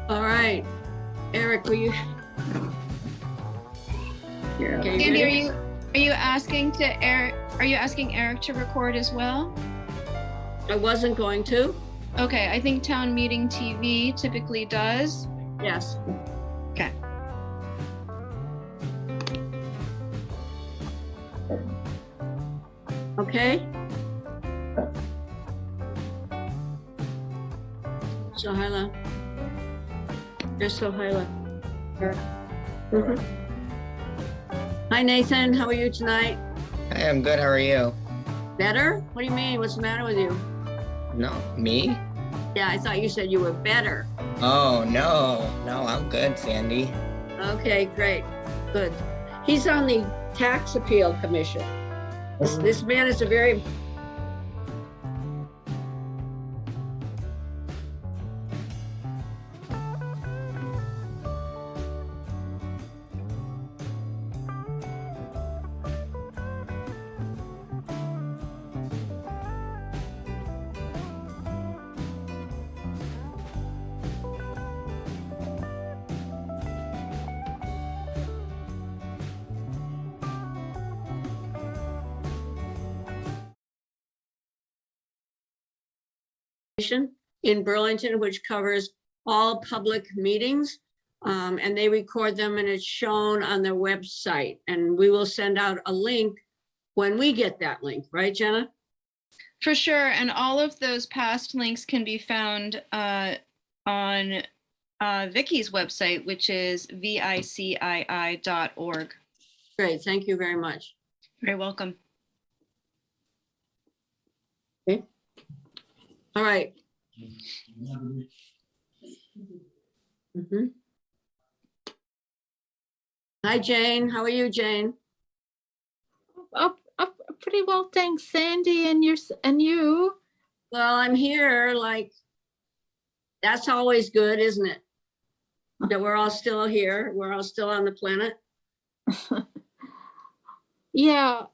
All right, Eric, will you? Okay, Sandy, ready? are you asking to Eric? Are you asking Eric to record as well? I wasn't going to. Okay, I think Town Meeting TV typically does. Yes. Okay. Okay. Sohaila. There's Sohaila. Hi, Nathan. How are you tonight? Hi, I'm good. How are you? Better? What do you mean? What's the matter with you? No, me? Yeah, I thought you said you were better. Oh, no, I'm good, Sandy. Okay, great. Good. He's on the Tax Appeal Commission. This man is a very in Burlington, which covers all public meetings. And they record them and it's shown on their website. And we will send out a link when we get that link, right, Jenna? For sure, and all of those past links can be found on VICI's website, which is vicii.org. Great, thank you very much. Very welcome. Okay. All right. Hi, Jane. How are you, Jane? Up pretty well, thanks, Sandy, and you. Well, I'm here. Like, that's always good, isn't it? That we're all still here. We're all still on the planet. Yeah.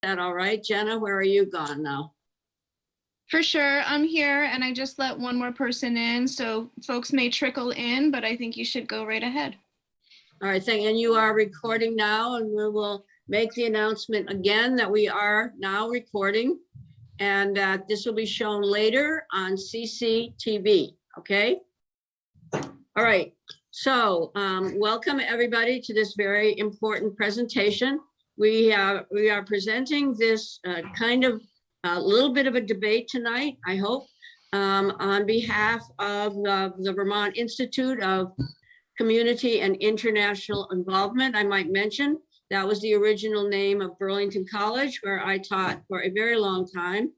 That all right, Jenna? Where are you gone now? For sure, I'm here, and I just let one more person in, so folks may trickle in, but I think you should go right ahead. All right, and you are recording now, and we will make the announcement again that we are now recording, and that this will be shown later on CCTV, okay? All right, so welcome everybody to this very important presentation. We are presenting this kind of a little bit of a debate tonight, I hope, on behalf of the Vermont Institute of Community and International Involvement. I might mention that was the original name of Burlington College, where I taught for a very long time.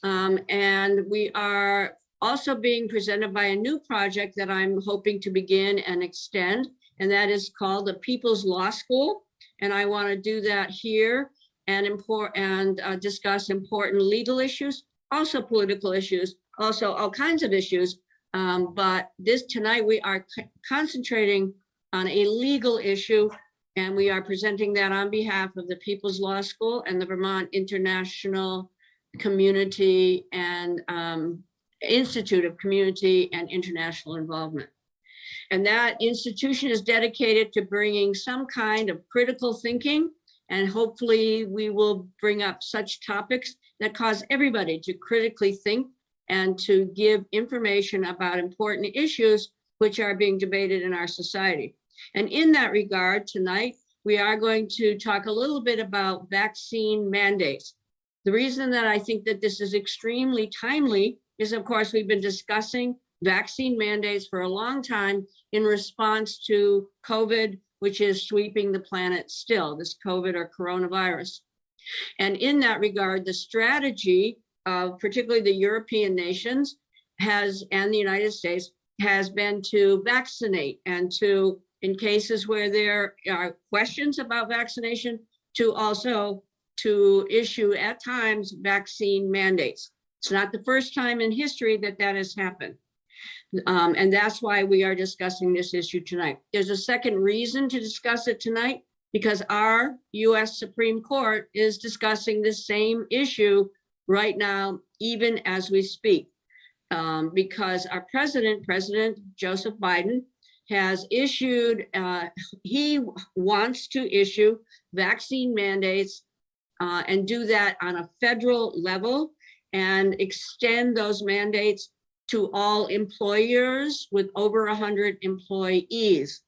And we are also being presented by a new project that I'm hoping to begin and extend, and that is called the People's Law School. And I want to do that here and discuss important legal issues, also political issues, also all kinds of issues. But tonight we are concentrating on a legal issue, and we are presenting that on behalf of the People's Law School and the Vermont International Community and Institute of Community and International Involvement. And that institution is dedicated to bringing some kind of critical thinking, and hopefully we will bring up such topics that cause everybody to critically think and to give information about important issues which are being debated in our society. And in that regard, tonight, we are going to talk a little bit about vaccine mandates. The reason that I think that this is extremely timely is, of course, we've been discussing vaccine mandates for a long time in response to COVID, which is sweeping the planet still, this COVID or coronavirus. And in that regard, the strategy of particularly the European nations and the United States has been to vaccinate and to, in cases where there are questions about vaccination, to also to issue at times vaccine mandates. It's not the first time in history that that has happened. And that's why we are discussing this issue tonight. There's a second reason to discuss it tonight, because our US Supreme Court is discussing the same issue right now, even as we speak. Because our President Joseph Biden, has issued, he wants to issue vaccine mandates and do that on a federal level and extend those mandates to all employers with over 100 employees.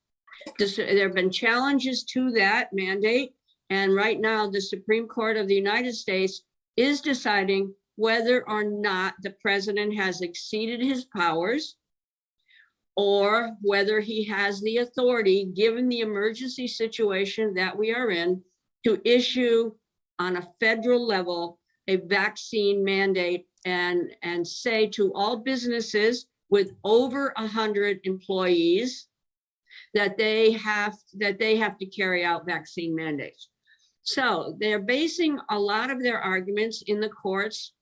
There have been challenges to that mandate. And right now, the Supreme Court of the United States is deciding whether or not the president has exceeded his powers, or whether he has the authority, given the emergency situation that we are in, to issue on a federal level a vaccine mandate and say to all businesses with over 100 employees that they have to carry out vaccine mandates. So they're basing a lot of their arguments in the courts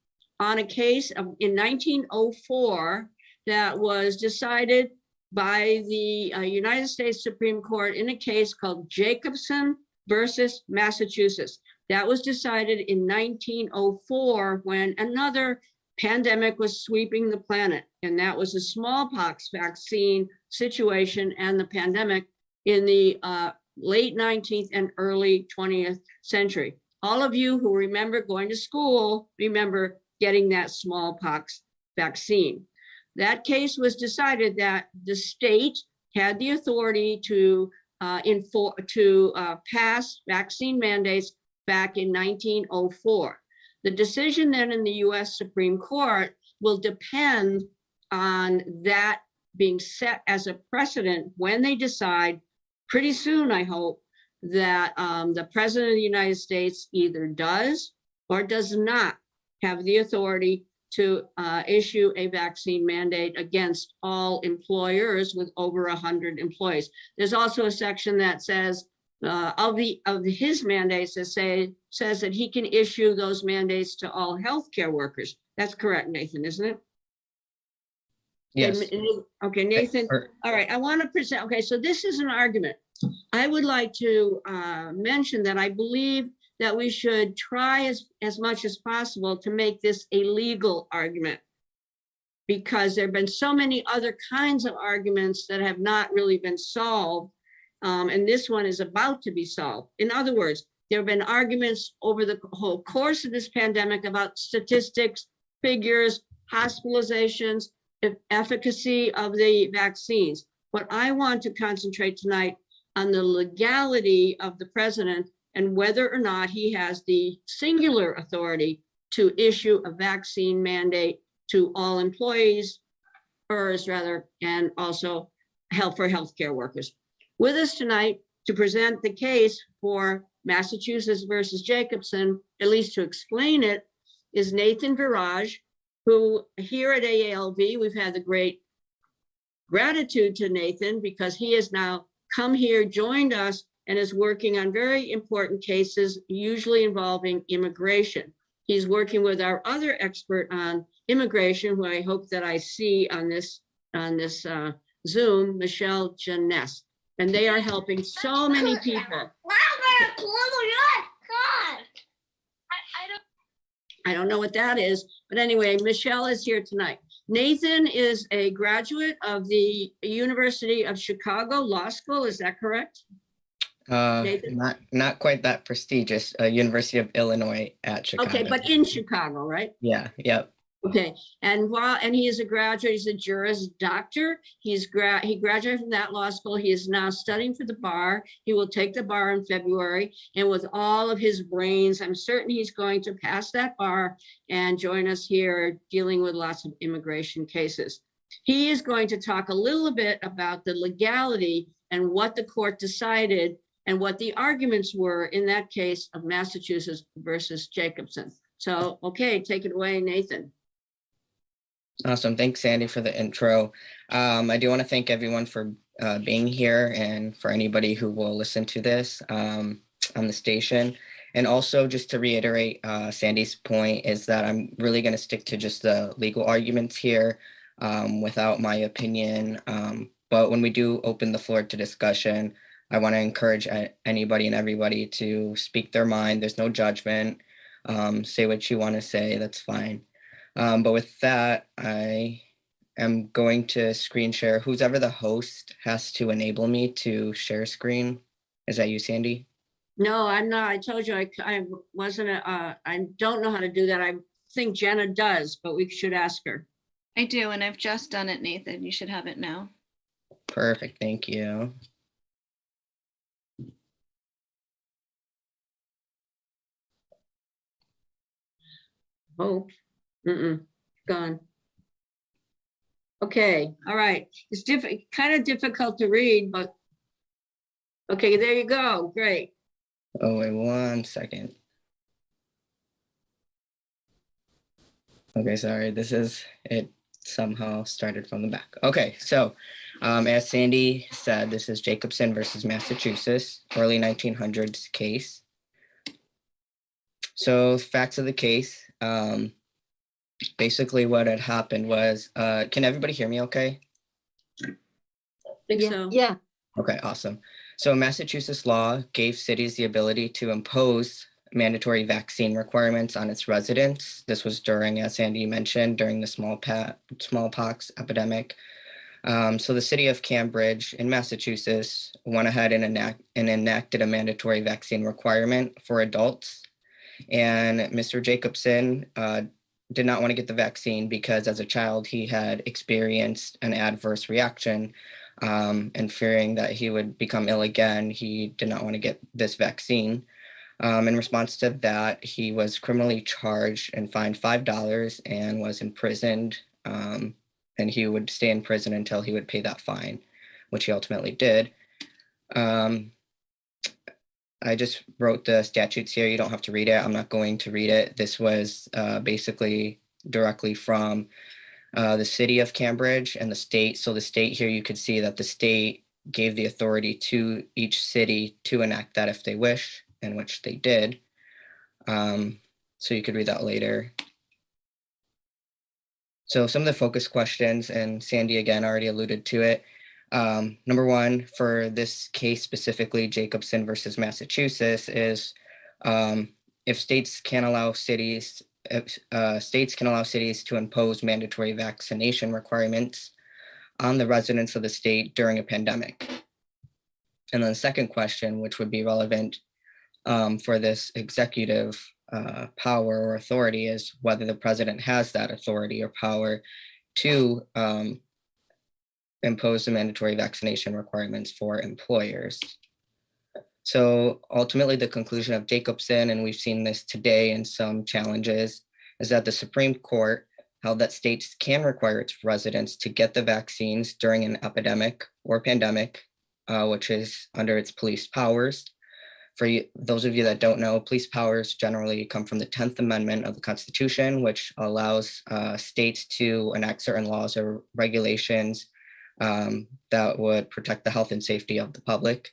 on a case in 1904 that was decided by the United States Supreme Court in a case called Jacobson versus Massachusetts. That was decided in 1904 when another pandemic was sweeping the planet, and that was the smallpox vaccine situation and the pandemic in the late 19th and early 20th century. All of you who remember going to school remember getting that smallpox vaccine. That case was decided that the state had the authority to pass vaccine mandates back in 1904. The decision then in the US Supreme Court will depend on that being set as a precedent when they decide pretty soon, I hope, that the President of the United States either does or does not have the authority to issue a vaccine mandate against all employers with over 100 employees. There's also a section that says of his mandates that says that he can issue those mandates to all healthcare workers. That's correct, Nathan, isn't it? Yes. Okay, Nathan. All right, I want to present. Okay, so this is an argument. I would like to mention that I believe that we should try as much as possible to make this a legal argument, because there have been so many other kinds of arguments that have not really been solved. And this one is about to be solved. In other words, there have been arguments over the whole course of this pandemic about statistics, figures, hospitalizations, efficacy of the vaccines. But I want to concentrate tonight on the legality of the president and whether or not he has the singular authority to issue a vaccine mandate to all employees, and also for healthcare workers. With us tonight to present the case for Massachusetts versus Jacobson, at least to explain it, is Nathan Viraj, who here at AALV, we've had the great gratitude to Nathan because he has now come here, joined us, and is working on very important cases, usually involving immigration. He's working with our other expert on immigration, who I hope that I see on this Zoom, Michelle Janess. And they are helping so many people. I don't know what that is, but anyway, Michelle is here tonight. Nathan is a graduate of the University of Chicago Law School, is that correct? Not quite that prestigious. University of Illinois at Chicago. Okay, but in Chicago, right? Yeah, yep. Okay, and he is a graduate, he's a Juris Doctor. He graduated from that law school. He is now studying for the bar. He will take the bar in February, and with all of his brains, I'm certain he's going to pass that bar and join us here dealing with lots of immigration cases. He is going to talk a little bit about the legality and what the court decided and what the arguments were in that case of Massachusetts versus Jacobson. So, okay, take it away, Nathan. Awesome. Thanks, Sandy, for the intro. I do want to thank everyone for being here and for anybody who will listen to this on the station. And also just to reiterate Sandy's point is that I'm really going to stick to just the legal arguments here without my opinion. But when we do open the floor to discussion, I want to encourage anybody and everybody to speak their mind. There's no judgment. Say what you want to say. That's fine. But with that, I am going to screen share. Who's ever the host has to enable me to share screen. Is that you, Sandy? No, I'm not. I told you I wasn't, I don't know how to do that. I think Jenna does, but we should ask her. I do, and I've just done it, Nathan. You should have it now. Perfect. Thank you. Oh, gone. Okay, all right. It's kind of difficult to read, but okay, there you go. Great. Oh, wait 1 second. Okay, sorry. It somehow started from the back. Okay, so as Sandy said, this is Jacobson versus Massachusetts, early 1900s case. So facts of the case. Basically what had happened was, can everybody hear me okay? I think Yeah, so. yeah. Okay, awesome. So Massachusetts law gave cities the ability to impose mandatory vaccine requirements on its residents. This was during, as Sandy mentioned, during the smallpox epidemic. So the city of Cambridge in Massachusetts went ahead and enacted a mandatory vaccine requirement for adults. And Mr. Jacobson did not want to get the vaccine because as a child, he had experienced an adverse reaction and fearing that he would become ill again, he did not want to get this vaccine. In response to that, he was criminally charged and fined $5 and was imprisoned. And he would stay in prison until he would pay that fine, which he ultimately did. I just wrote the statutes here. You don't have to read it. I'm not going to read it. This was basically directly from the city of Cambridge and the state. So the state here, you could see that the state gave the authority to each city to enact that if they wish, and which they did. So you could read that later. So some of the focus questions, and Sandy again already alluded to it. Number one, for this case specifically, Jacobson versus Massachusetts, is if states can allow cities to impose mandatory vaccination requirements on the residents of the state during a pandemic. And then the second question, which would be relevant for this executive power or authority, is whether the president has that authority or power to impose the mandatory vaccination requirements for employers. So ultimately, the conclusion of Jacobson, and we've seen this today in some challenges, is that the Supreme Court held that states can require its residents to get the vaccines during an epidemic or pandemic, which is under its police powers. For those of you that don't know, police powers generally come from the 10th Amendment of the Constitution, which allows states to enact certain laws or regulations that would protect the health and safety of the public.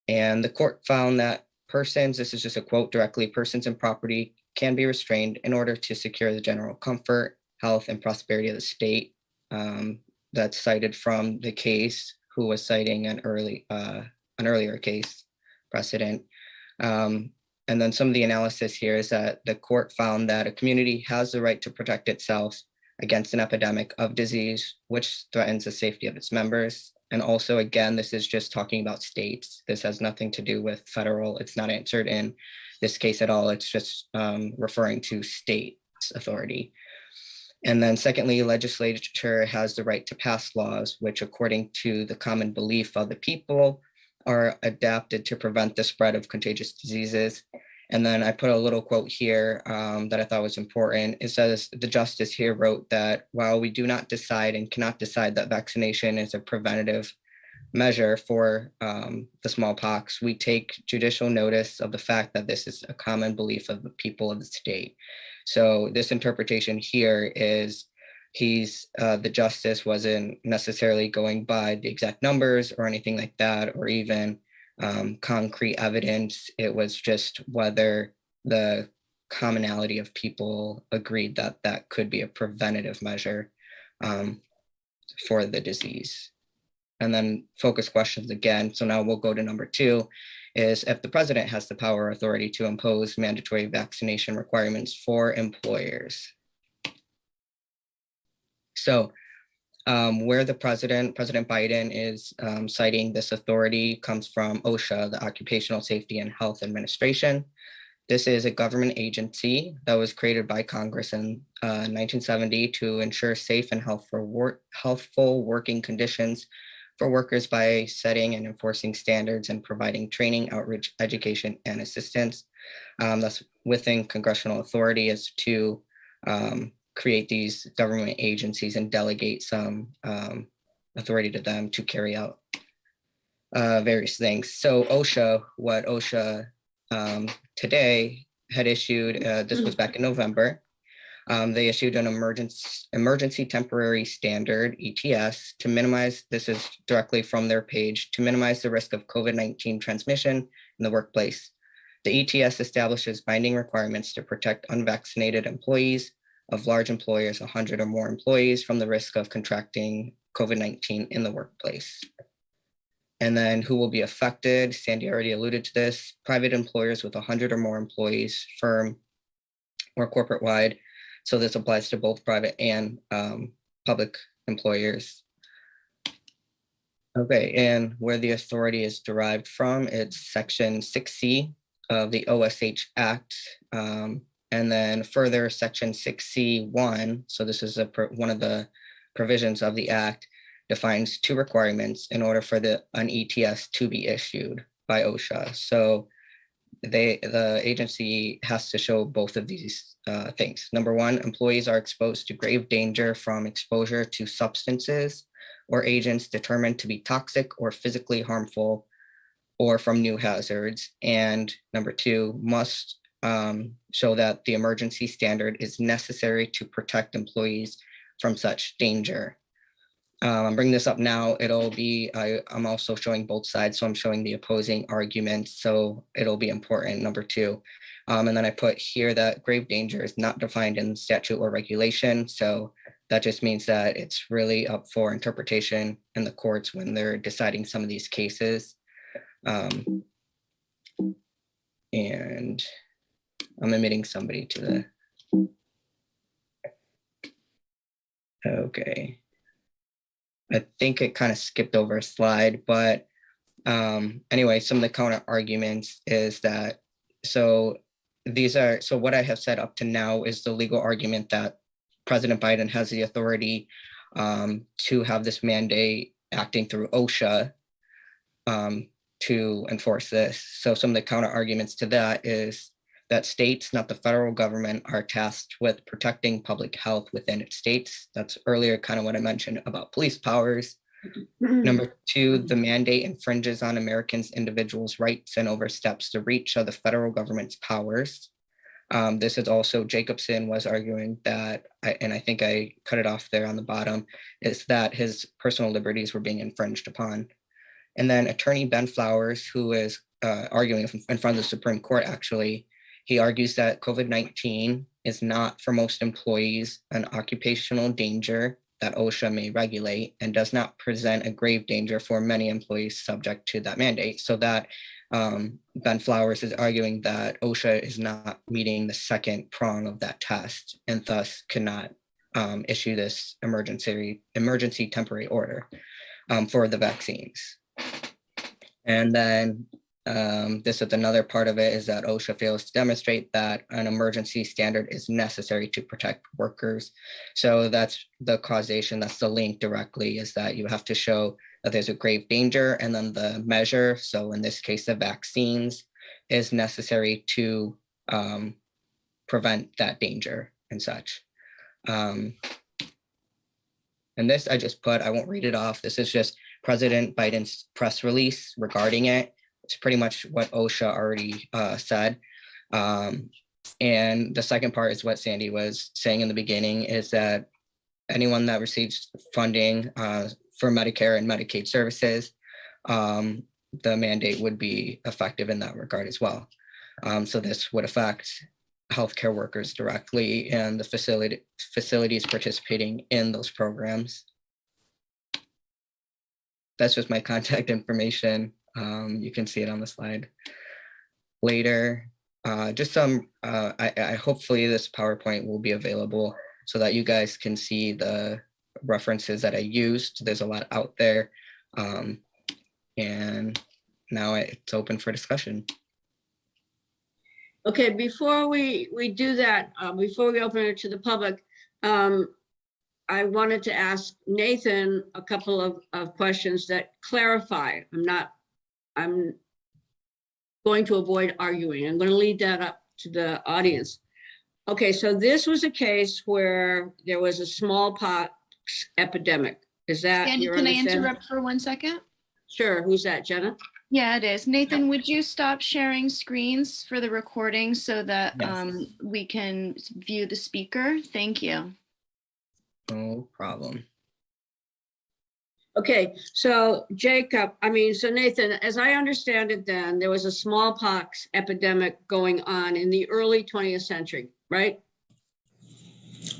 And the court found that persons, this is just a quote directly, persons and property can be restrained in order to secure the general comfort, health, and prosperity of the state. That's cited from the case, who was citing an earlier case precedent. And then some of the analysis here is that the court found that a community has the right to protect itself against an epidemic of disease, which threatens the safety of its members. And also, again, this is just talking about states. This has nothing to do with federal. It's not answered in this case at all. It's just referring to state authority. And then secondly, legislature has the right to pass laws, which according to the common belief of the people are adapted to prevent the spread of contagious diseases. And then I put a little quote here that I thought was important. It says, the justice here wrote that while we do not decide and cannot decide that vaccination is a preventative measure for the smallpox, we take judicial notice of the fact that this is a common belief of the people of the state. So this interpretation here is the justice wasn't necessarily going by the exact numbers or anything like that, or even concrete evidence. It was just whether the commonality of people agreed that that could be a preventative measure for the disease. And then focus questions again. So now we'll go to number 2, is if the president has the power or authority to impose mandatory vaccination requirements for employers. So where the President Biden is citing this authority comes from OSHA, the Occupational Safety and Health Administration. This is a government agency that was created by Congress in 1970 to ensure safe and healthful working conditions for workers by setting and enforcing standards and providing training, outreach, education, and assistance. That's within congressional authority is to create these government agencies and delegate some authority to them to carry out various things. So OSHA, what OSHA today had issued, this was back in November, they issued an emergency temporary standard, ETS, to minimize, this is directly from their page, to minimize the risk of COVID-19 transmission in the workplace. The ETS establishes binding requirements to protect unvaccinated employees of large employers, 100 or more employees, from the risk of contracting COVID-19 in the workplace. And then who will be affected? Sandy already alluded to this. Private employers with 100 or more employees, firm or corporate wide. So this applies to both private and public employers. Okay, and where the authority is derived from, it's Section 6C of the OSH Act. And then further, Section 6C1, so this is one of the provisions of the Act, defines 2 requirements in order for an ETS to be issued by OSHA. So the agency has to show both of these things. Number 1, employees are exposed to grave danger from exposure to substances or agents determined to be toxic or physically harmful, or from new hazards. And number 2, must show that the emergency standard is necessary to protect employees from such danger. I'm bringing this up now. It'll be, I'm also showing both sides. So I'm showing the opposing arguments. So it'll be important, number 2. And then I put here that grave danger is not defined in statute or regulation. So that just means that it's really up for interpretation in the courts when they're deciding some of these cases. And I'm admitting somebody to the, okay. I think it kind of skipped over a slide, but anyway, some of the counter arguments is that, so what I have said up to now is the legal argument that President Biden has the authority to have this mandate acting through OSHA to enforce this. So some of the counter arguments to that is that states, not the federal government, are tasked with protecting public health within its states. That's earlier kind of what I mentioned about police powers. Number 2, the mandate infringes on Americans' individuals' rights and oversteps the reach of the federal government's powers. This is also, Jacobson was arguing that, and I think I cut it off there on the bottom, is that his personal liberties were being infringed upon. And then attorney Ben Flowers, who is arguing in front of the Supreme Court, actually, he argues that COVID-19 is not, for most employees, an occupational danger that OSHA may regulate, and does not present a grave danger for many employees subject to that mandate. So that Ben Flowers is arguing that OSHA is not meeting the second prong of that test, and thus cannot issue this emergency temporary order for the vaccines. And then this is another part of it, is that OSHA fails to demonstrate that an emergency standard is necessary to protect workers. So that's the causation, that's the link directly, is that you have to show that there's a grave danger, and then the measure, so in this case, the vaccines, is necessary to prevent that danger and such. And this I just put, I won't read it off. This is just President Biden's press release regarding it. It's pretty much what OSHA already said. And the second part is what Sandy was saying in the beginning, is that anyone that receives funding for Medicare and Medicaid services, the mandate would be effective in that regard as well. So this would affect healthcare workers directly and the facilities participating in those programs. That's just my contact information. You can see it on the slide later. Just some, I hopefully this PowerPoint will be available so that you guys can see the references that I used. There's a lot out there. And now it's open for discussion. Okay, before we do that, before we open it to the public, I wanted to ask Nathan a couple of questions that clarify. I'm going to avoid arguing. I'm going to leave that up to the audience. Okay, so this was a case where there was a smallpox epidemic. Is that Sandy, your can I understanding? interrupt for 1 second? Sure, who's that, Jenna? Yeah, it is. Nathan, would you stop sharing screens for the recording so that Yes. we can view the speaker? Thank you. No problem. Okay, so so Nathan, as I understand it then, there was a smallpox epidemic going on in the early 20th century, right?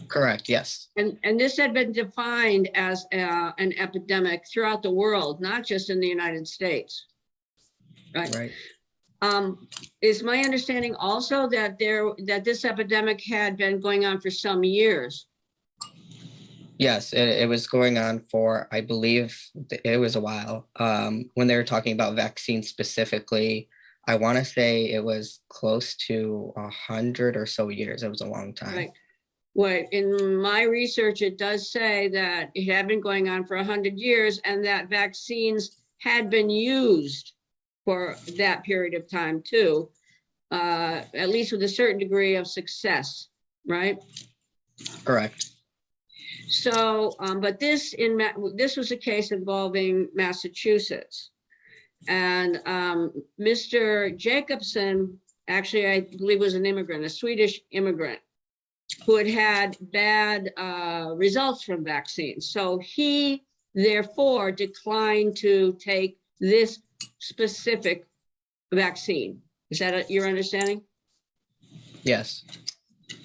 Correct, yes. And this had been defined as an epidemic throughout the world, not just in the United States. Right. Is my understanding also that this epidemic had been going on for some years? Yes, it was going on for, I believe it was a while. When they were talking about vaccines specifically, I want to say it was close to 100 or so years. It was a long time. Right. Well, in my research, it does say that it had been going on for 100 years and that vaccines had been used for that period of time too, at least with a certain degree of success, right? Correct. So, but this was a case involving Massachusetts, and Mr. Jacobson, actually, I believe was an immigrant, a Swedish immigrant, who had bad results from vaccines. So he therefore declined to take this specific vaccine. Is that your understanding? Yes.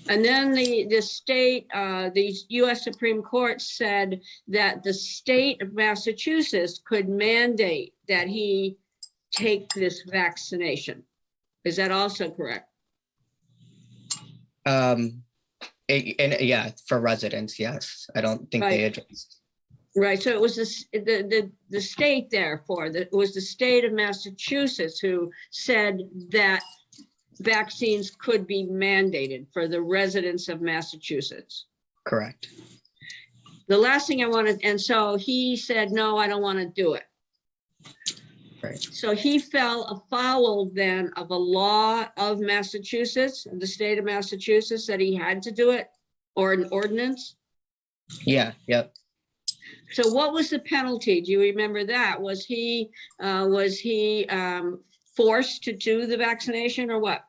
And then the state, the US Supreme Court said that the state of Massachusetts could mandate that he take this vaccination. Is that also correct? Yeah, for residents, yes. I don't think they addressed. Right, so it was the state, therefore, it was the state of Massachusetts who said that vaccines could be mandated for the residents of Massachusetts. Correct. The last thing I wanted, and so he said, no, I don't want to do it. Right. So he fell afoul then of a law of Massachusetts, the state of Massachusetts, that he had to do it, or an ordinance. Yeah, yep. So what was the penalty? Do you remember that? Was he forced to do the vaccination or what?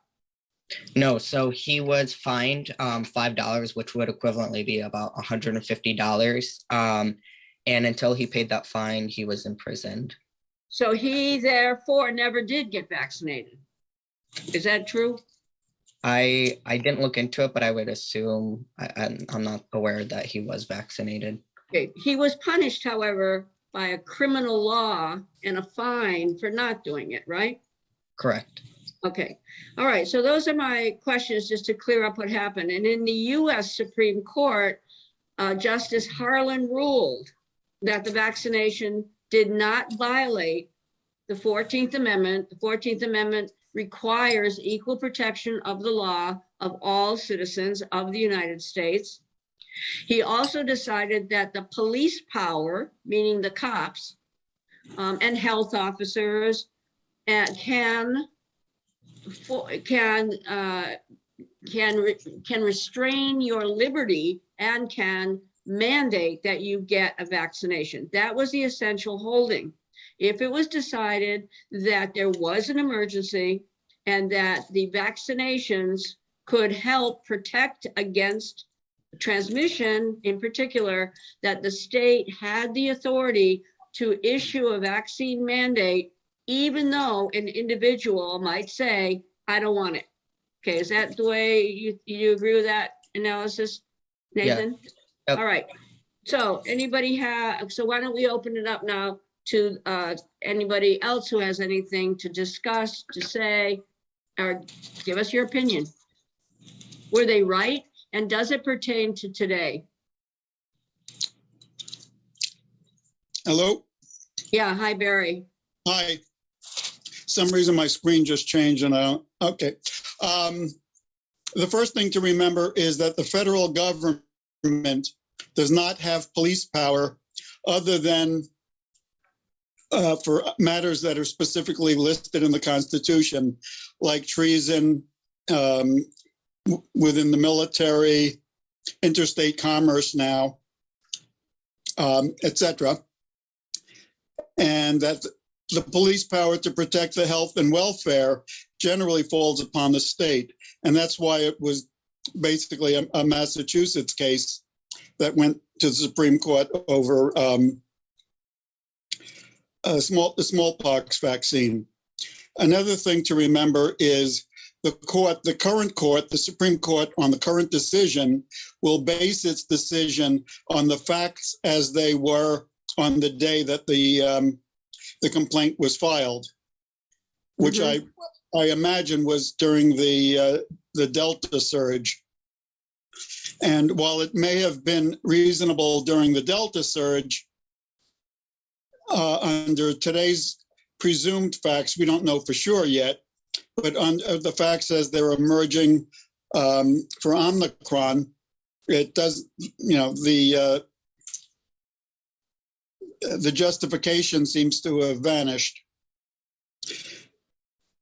No, so he was fined $5, which would equivalently be about $150. And until he paid that fine, he was imprisoned. So he therefore never did get vaccinated. Is that true? I didn't look into it, but I would assume, I'm not aware that he was vaccinated. Okay. He was punished, however, by a criminal law and a fine for not doing it, right? Correct. Okay. All right. So those are my questions just to clear up what happened. And in the US Supreme Court, Justice Harlan ruled that the vaccination did not violate the 14th Amendment. The 14th Amendment requires equal protection of the law of all citizens of the United States. He also decided that the police power, meaning the cops and health officers, can restrain your liberty and can mandate that you get a vaccination. That was the essential holding. If it was decided that there was an emergency and that the vaccinations could help protect against transmission, in particular, that the state had the authority to issue a vaccine mandate, even though an individual might say, I don't want it. Okay, is that the way you agree with that analysis, Nathan? Yep. All right. So so why don't we open it up now to anybody else who has anything to discuss, to say, or give us your opinion. Were they right? And does it pertain to today? Hello? Yeah, hi, Barry. Hi. Some reason my screen just changed and I don't, okay. The first thing to remember is that the federal government does not have police power other than for matters that are specifically listed in the Constitution, like treason, within the military, interstate commerce now, etc. And that the police power to protect the health and welfare generally falls upon the state. And that's why it was basically a Massachusetts case that went to the Supreme Court over the smallpox vaccine. Another thing to remember is the current court, the Supreme Court, on the current decision will base its decision on the facts as they were on the day that the complaint was filed, which I imagine was during the Delta surge. And while it may have been reasonable during the Delta surge, under today's presumed facts, we don't know for sure yet, but on the facts as they're emerging for Omicron, it does, the justification seems to have vanished.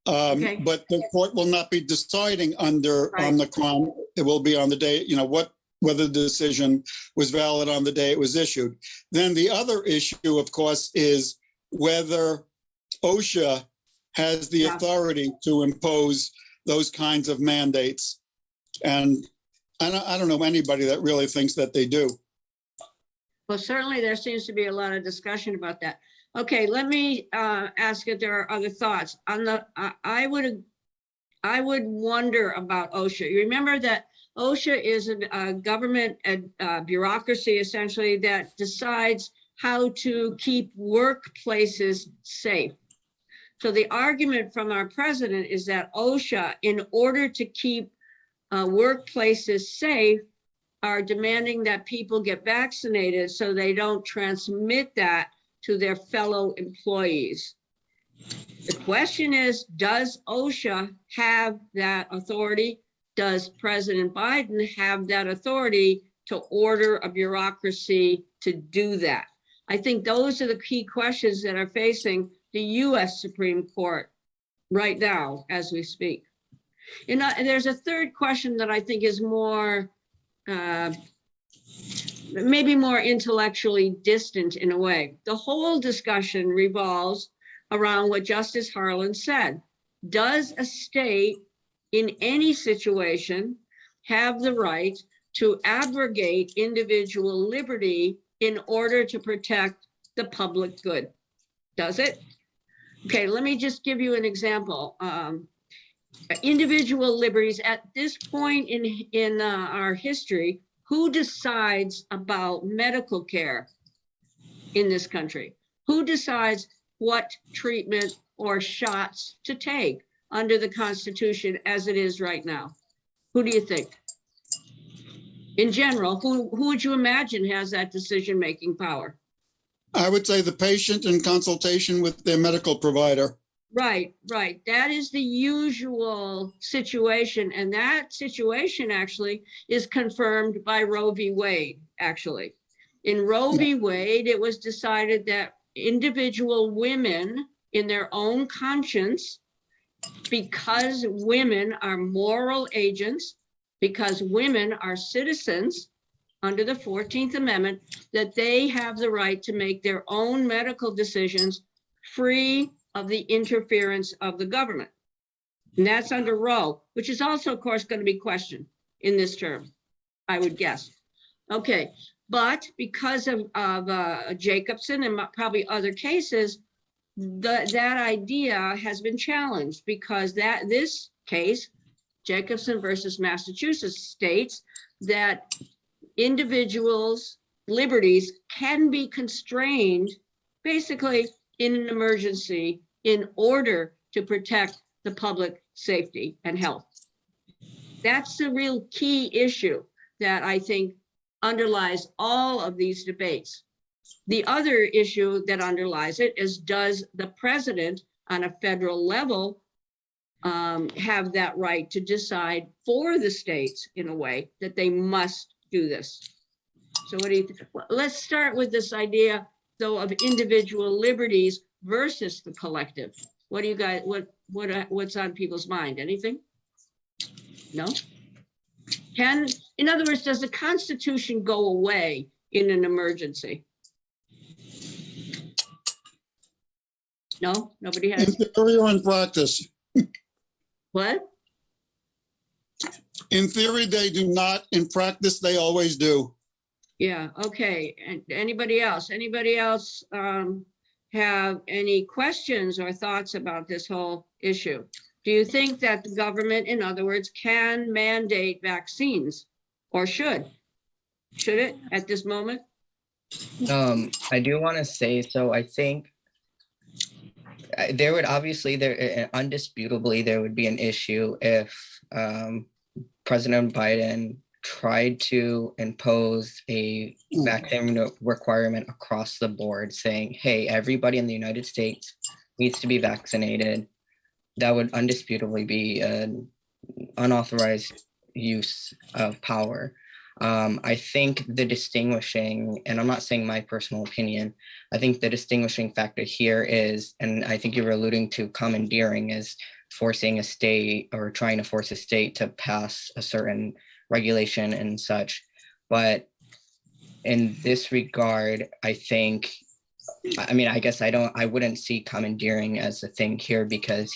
Okay. But the court will not be deciding under Omicron. It will be on the day, whether the decision was valid on the day it was issued. Then the other issue, of course, is whether OSHA has the authority to impose those kinds of mandates. And I don't know anybody that really thinks that they do. Well, certainly there seems to be a lot of discussion about that. Okay, let me ask if there are other thoughts. I would wonder about OSHA. You remember that OSHA is a government bureaucracy, essentially, that decides how to keep workplaces safe. So the argument from our president is that OSHA, in order to keep workplaces safe, are demanding that people get vaccinated so they don't transmit that to their fellow employees. The question is, does OSHA have that authority? Does President Biden have that authority to order a bureaucracy to do that? I think those are the key questions that are facing the US Supreme Court right now as we speak. And there's a third question that I think is more, maybe more intellectually distant in a way. The whole discussion revolves around what Justice Harlan said. Does a state in any situation have the right to abrogate individual liberty in order to protect the public good? Does it? Okay, let me just give you an example. Individual liberties at this point in our history, who decides about medical care in this country? Who decides what treatment or shots to take under the Constitution as it is right now? Who do you think? In general, who would you imagine has that decision-making power? I would say the patient in consultation with their medical provider. Right. That is the usual situation. And that situation actually is confirmed by Roe v. Wade, actually. In Roe v. Wade, it was decided that individual women in their own conscience, because women are moral agents, because women are citizens, under the 14th Amendment that they have the right to make their own medical decisions free of the interference of the government. And that's under Roe, which is also, of course, going to be questioned in this term, I would guess. Okay, but because of Jacobson and probably other cases, that idea has been challenged because this case, Jacobson versus Massachusetts, states that individuals' liberties can be constrained basically in an emergency in order to protect the public safety and health. That's the real key issue that I think underlies all of these debates. The other issue that underlies it is, does the president on a federal level have that right to decide for the states in a way that they must do this? So what do you think? Well, let's start with this idea, though, of individual liberties versus the collective. What do you guys, what's on people's mind? Anything? No? In other words, does the Constitution go away in an emergency? No, nobody In has. theory or in practice? What? In theory, they do not. In practice, they always do. Yeah, okay. And anybody else? Anybody else have any questions or thoughts about this whole issue? Do you think that the government, in other words, can mandate vaccines or should? Should it at this moment? I do want to say, so I think there would obviously, undisputably, there would be an issue if President Biden tried to impose a vaccine requirement across the board, saying, hey, everybody in the United States needs to be vaccinated. That would undisputably be an unauthorized use of power. I think the distinguishing, and I'm not saying my personal opinion, I think the distinguishing factor here is, and I think you were alluding to commandeering, is forcing a state or trying to force a state to pass a certain regulation and such. But in this regard, I think, I mean, I guess I wouldn't see commandeering as a thing here because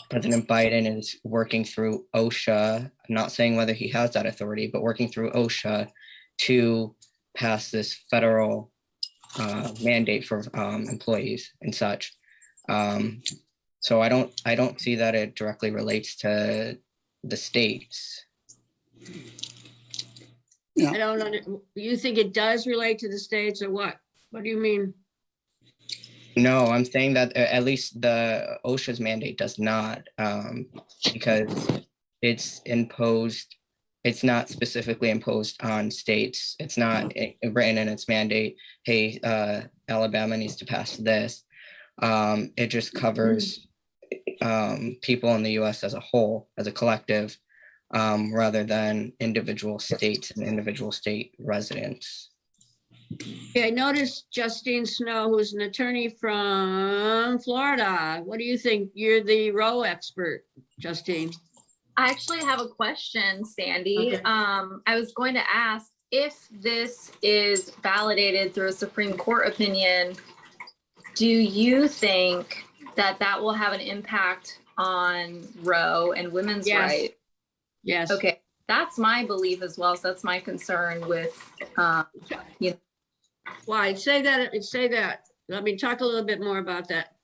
President Biden is working through OSHA. I'm not saying whether he has that authority, but working through OSHA to pass this federal mandate for employees and such. So I don't see that it directly relates to the states. I don't know. You think it does relate to the states or what? What do you mean? No, I'm saying that at least the OSHA's mandate does not, because it's not specifically imposed on states. It's not written in its mandate, hey, Alabama needs to pass this. It just covers people in the US as a whole, as a collective, rather than individual states and individual state residents. Okay, I noticed Justine Snow, who's an attorney from Florida. What do you think? You're the Roe expert, Justine. I actually have a question, Sandy. Okay. I was going to ask if this is validated through a Supreme Court opinion, do you think that that will have an impact on Roe and women's Yes. rights? Yes. Okay, that's my belief as well. So that's my concern with, Why? Say that. Let me talk a little bit more about that.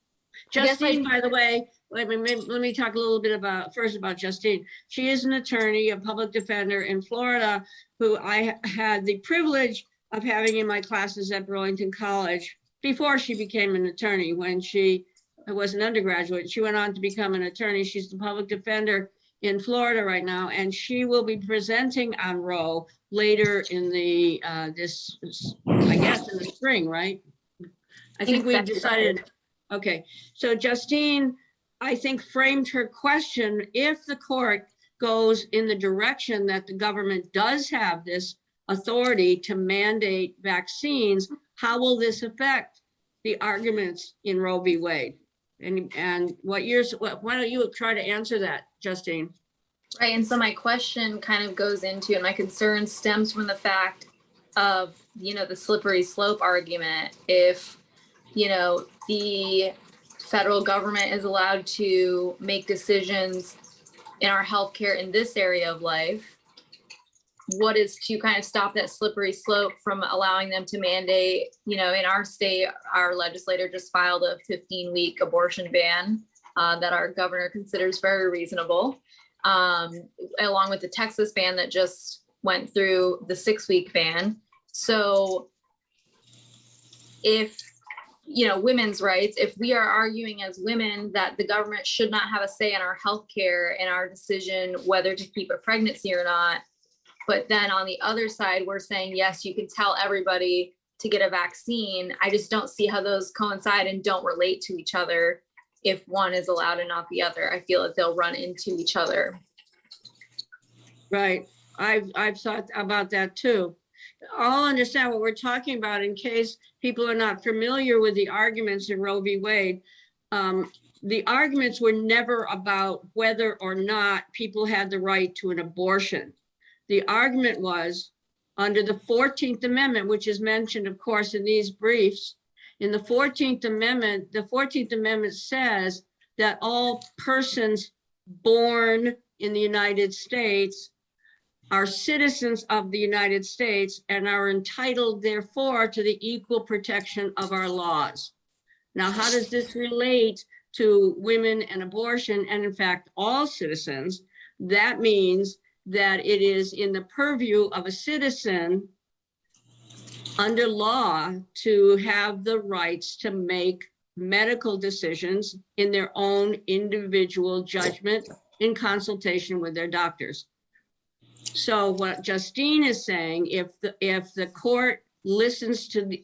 I guess Justine, by the way, let me talk a little bit about Justine. She is an attorney, a public defender in Florida, who I had the privilege of having in my classes at Burlington College before she became an attorney. When she was an undergraduate, she went on to become an attorney. She's the public defender in Florida right now, and she will be presenting on Roe later in the I guess in the spring, right? I think we've decided. Okay, so Justine, I think, framed her question: if the court goes in the direction that the government does have this authority to mandate vaccines, how will this affect the arguments in Roe v. Wade? And why don't you try to answer that, Justine? Right, and so my question kind of goes into, and my concern stems from the fact of, the slippery slope argument. If, the federal government is allowed to make decisions in our healthcare in this area of life, what is to kind of stop that slippery slope from allowing them to mandate, in our state, our legislator just filed a 15-week abortion ban that our governor considers very reasonable, along with the Texas ban that just went through the 6-week ban. So if, women's rights, if we are arguing as women that the government should not have a say in our healthcare and our decision whether to keep a pregnancy or not, but then on the other side, we're saying, yes, you can tell everybody to get a vaccine. I just don't see how those coincide and don't relate to each other. If one is allowed and not the other, I feel that they'll run into each other. Right. I've thought about that too. I'll understand what we're talking about in case people are not familiar with the arguments in Roe v. Wade. The arguments were never about whether or not people had the right to an abortion. The argument was under the 14th Amendment, which is mentioned, of course, in these briefs. In the 14th Amendment says that all persons born in the United States are citizens of the United States and are entitled, therefore, to the equal protection of our laws. Now, how does this relate to women and abortion, and in fact, all citizens? That means that it is in the purview of a citizen under law to have the rights to make medical decisions in their own individual judgment in consultation with their doctors. So what Justine is saying, if the court listens to the,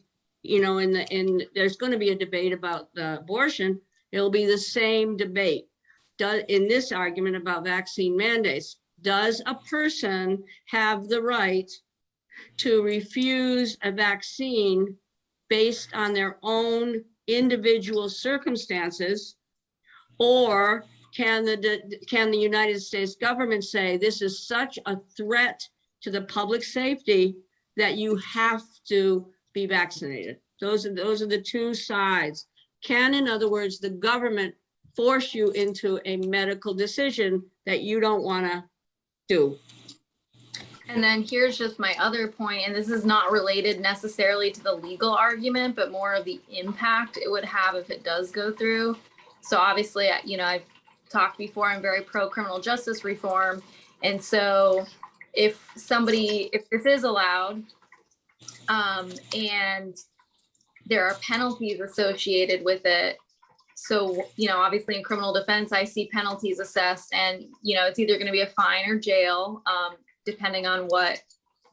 there's going to be a debate about the abortion, it'll be the same debate. In this argument about vaccine mandates, does a person have the right to refuse a vaccine based on their own individual circumstances, or can the United States government say this is such a threat to the public safety that you have to be vaccinated? Those are the two sides. Can, in other words, the government force you into a medical decision that you don't want to do? And then here's just my other point, and this is not related necessarily to the legal argument, but more of the impact it would have if it does go through. So obviously, I've talked before, I'm very pro criminal justice reform. And so if this is allowed, and there are penalties associated with it. So, obviously in criminal defense, I see penalties assessed, and, it's either going to be a fine or jail, depending on what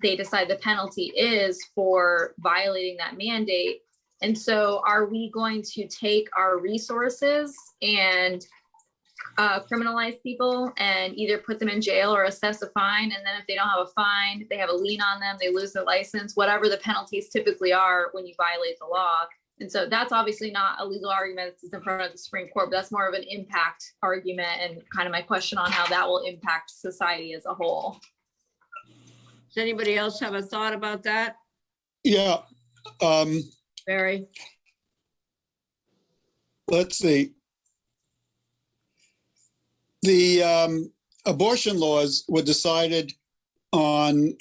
they decide the penalty is for violating that mandate. And so are we going to take our resources and criminalize people and either put them in jail or assess a fine? And then if they don't have a fine, if they have a lien on them, they lose their license, whatever the penalties typically are when you violate the law. And so that's obviously not a legal argument that's in front of the Supreme Court, but that's more of an impact argument, and kind of my question on how that will impact society as a whole. Does anybody else have a thought about that? Yeah. Barry? Let's see. The abortion laws were decided on,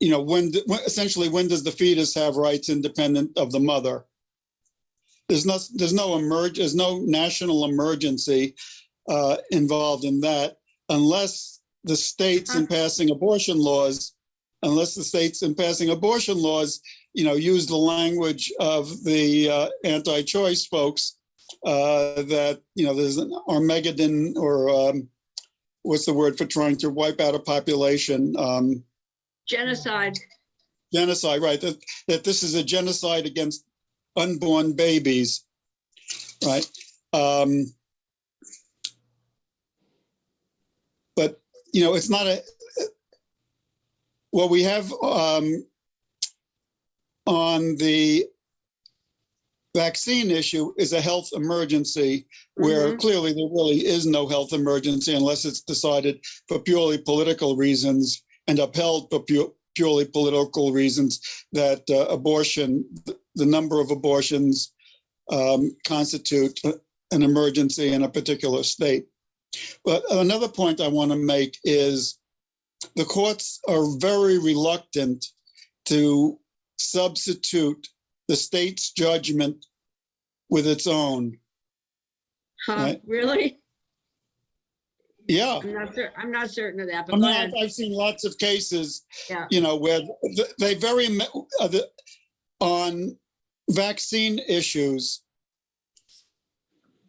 when does the fetus have rights independent of the mother? There's no national emergency involved in that, unless the states in passing abortion laws, use the language of the anti-choice folks, that, there's an Armageddon, or what's the word for trying to wipe out a population? Genocide. Genocide, right. That this is a genocide against unborn babies, right? But, it's not what we have on the vaccine issue is a health emergency where clearly there really is no health emergency unless it's decided for purely political reasons and upheld for purely political reasons that abortion, the number of abortions constitute an emergency in a particular state. But another point I want to make is the courts are very reluctant to substitute the state's judgment with its own. Right? Really? Yeah. I'm not certain of that, but I go mean, ahead. I've seen lots of cases, Yeah. you know, where they on vaccine issues,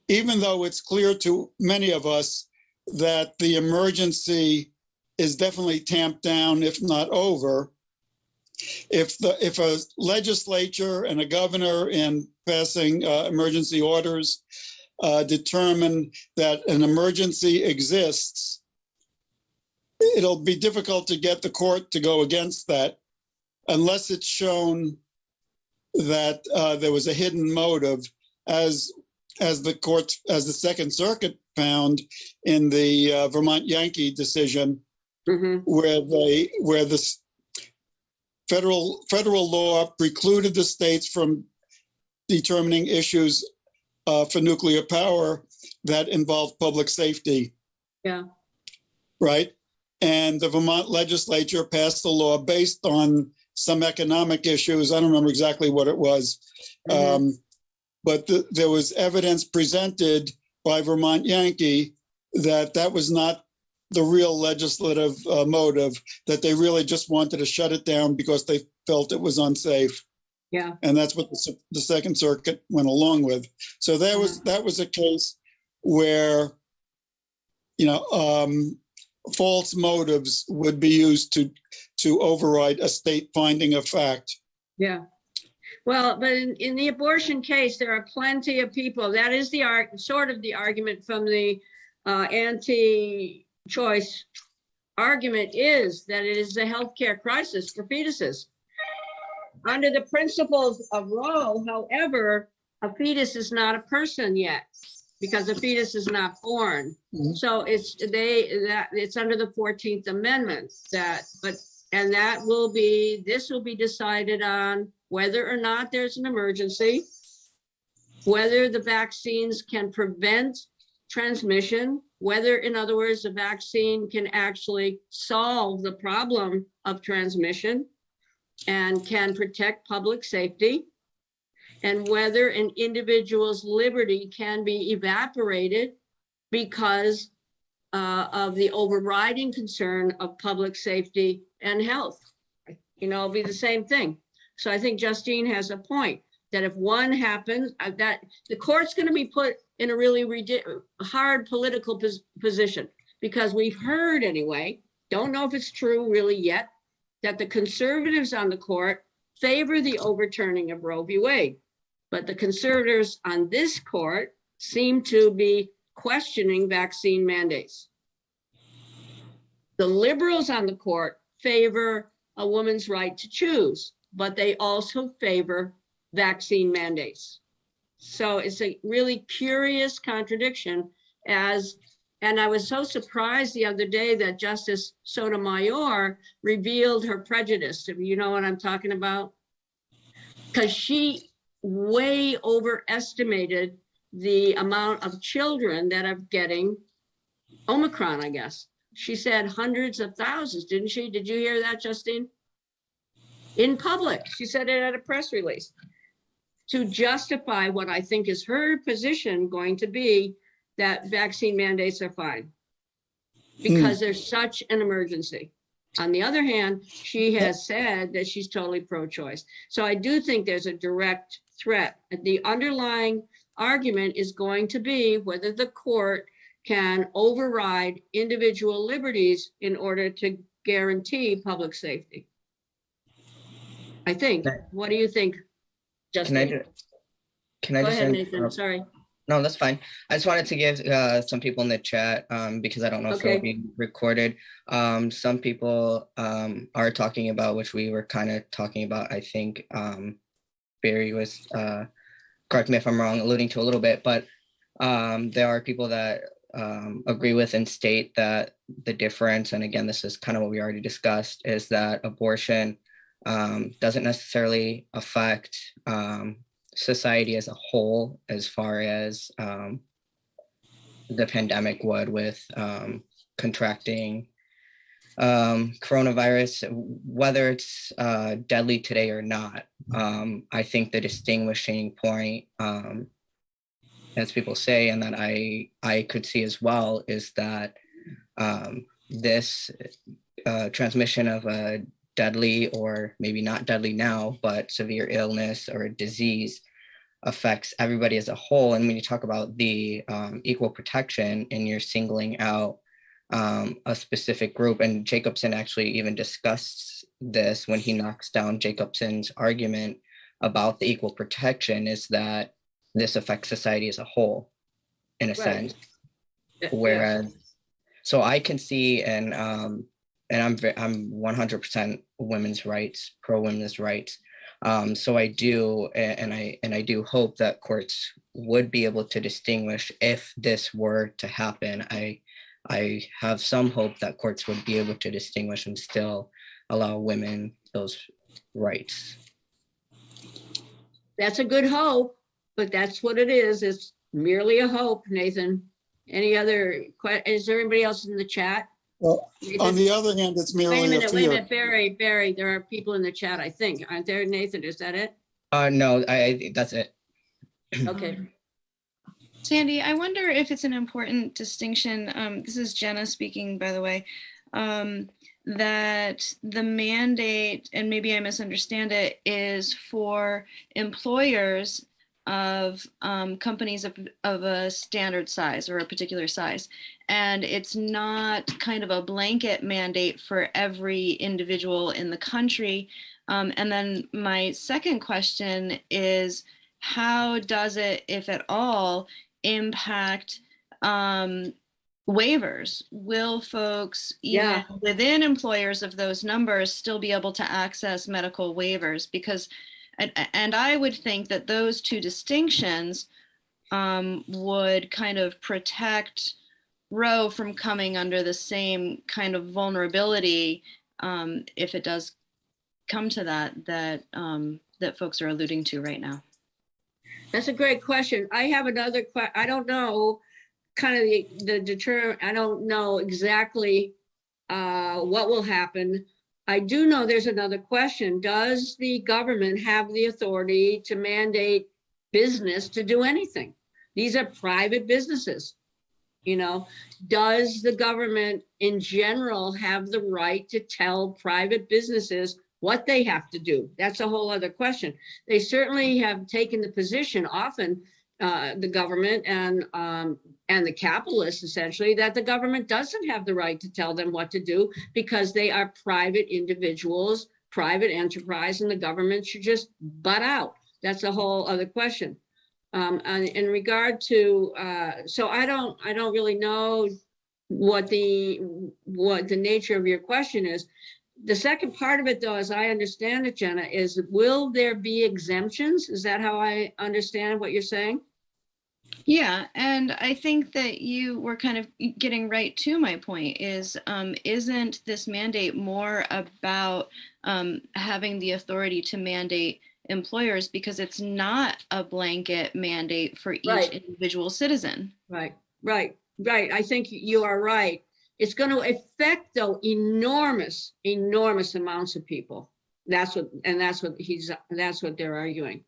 even though it's clear to many of us that the emergency is definitely tamped down, if not over, if a legislature and a governor in passing emergency orders determine that an emergency exists, it'll be difficult to get the court to go against that unless it's shown that there was a hidden motive, as the Second Circuit found in the Vermont Yankee decision, where the federal law precluded the states from determining issues for nuclear power that involved public safety. Yeah. Right. And the Vermont legislature passed a law based on some economic issues. I don't remember exactly what it was. But there was evidence presented by Vermont Yankee that was not the real legislative motive, that they really just wanted to shut it down because they felt it was unsafe. Yeah. And that's what the Second Circuit went along with. So that was a case where, you know, false motives would be used to override a state finding of fact. Yeah. Well, but in the abortion case, there are plenty of people. That is the sort of the argument from the anti-choice argument, is that it is a healthcare crisis for fetuses. Under the principles of Roe, however, a fetus is not a person yet because a fetus is not born. So it's under the 14th Amendment this will be decided on whether or not there's an emergency, whether the vaccines can prevent transmission, whether, in other words, the vaccine can actually solve the problem of transmission and can protect public safety, and whether an individual's liberty can be evaporated because of the overriding concern of public safety and health. You know, it'll be the same thing. So I think Justine has a point that if one happens, that the court's going to be put in a really hard political position, because we've heard anyway, don't know if it's true really yet, that the conservatives on the court favor the overturning of Roe v. Wade. But the conservatives on this court seem to be questioning vaccine mandates. The liberals on the court favor a woman's right to choose, but they also favor vaccine mandates. So it's a really curious contradiction, and I was so surprised the other day that Justice Sotomayor revealed her prejudice. If you know what I'm talking about, because she way overestimated the amount of children that are getting Omicron, I guess. She said hundreds of thousands, didn't she? Did you hear that, Justine? In public, she said it at a press release to justify what I think is her position going to be, that vaccine mandates are fine because there's such an emergency. On the other hand, she has said that she's totally pro-choice. So I do think there's a direct threat. The underlying argument is going to be whether the court can override individual liberties in order to guarantee public safety. I think. What do you think, Justin? Can I Go just ahead, Nathan. Sorry. No, that's fine. I just wanted to give some people in the chat, because I don't know if it'll be recorded. Some people are talking about, which we were kind of talking about, I think Barry was correct me if I'm wrong, alluding to a little bit, but there are people that agree with and state that the difference, and again, this is kind of what we already discussed, is that abortion doesn't necessarily affect society as a whole as far as the pandemic would with contracting coronavirus, whether it's deadly today or not. I think the distinguishing point, as people say, and that I could see as well, is that this transmission of a deadly, or maybe not deadly now, but severe illness or a disease affects everybody as a whole. And when you talk about the equal protection and you're singling out a specific group, and Jacobson actually even discussed this when he knocks down Jacobson's argument about the equal protection, is that this affects society as a whole, in a sense. Whereas, so I can see, and I'm 100% women's rights, pro women's rights. So I do, and I do hope that courts would be able to distinguish if this were to happen. I have some hope that courts would be able to distinguish and still allow women those rights. That's a good hope, but that's what it is. It's merely a hope, Nathan. Any other, is there anybody else in the chat? Well, on the other hand, it's merely Wait a minute, fear. Barry, there are people in the chat, I think, aren't there, Nathan? Is that it? No, I that's it. Okay. Sandy, I wonder if it's an important distinction. This is Jenna speaking, by the way, that the mandate, and maybe I misunderstand it, is for employers of companies of a standard size or a particular size. And it's not kind of a blanket mandate for every individual in the country. And then my second question is, how does it, if at all, impact waivers? Will folks, even within employers of those numbers, still be able to access medical waivers? Because, and I would think that those two distinctions would kind of protect Roe from coming under the same kind of vulnerability, if it does come to that folks are alluding to right now. That's a great question. I have another question. I don't know kind of I don't know exactly what will happen. I do know there's another question. Does the government have the authority to mandate business to do anything? These are private businesses. You know, does the government in general have the right to tell private businesses what they have to do? That's a whole other question. They certainly have taken the position, often the government and the capitalists, essentially, that the government doesn't have the right to tell them what to do because they are private individuals, private enterprise, and the government should just butt out. That's a whole other question. And in regard to, so I don't really know what the nature of your question is. The second part of it, though, as I understand it, Jenna, is will there be exemptions? Is that how I understand what you're saying? Yeah, and I think that you were kind of getting right to my point is, isn't this mandate more about having the authority to mandate employers, because it's not a blanket mandate for each individual citizen. Right. I think you are right. It's going to affect, though, enormous amounts of people. That's what they're arguing.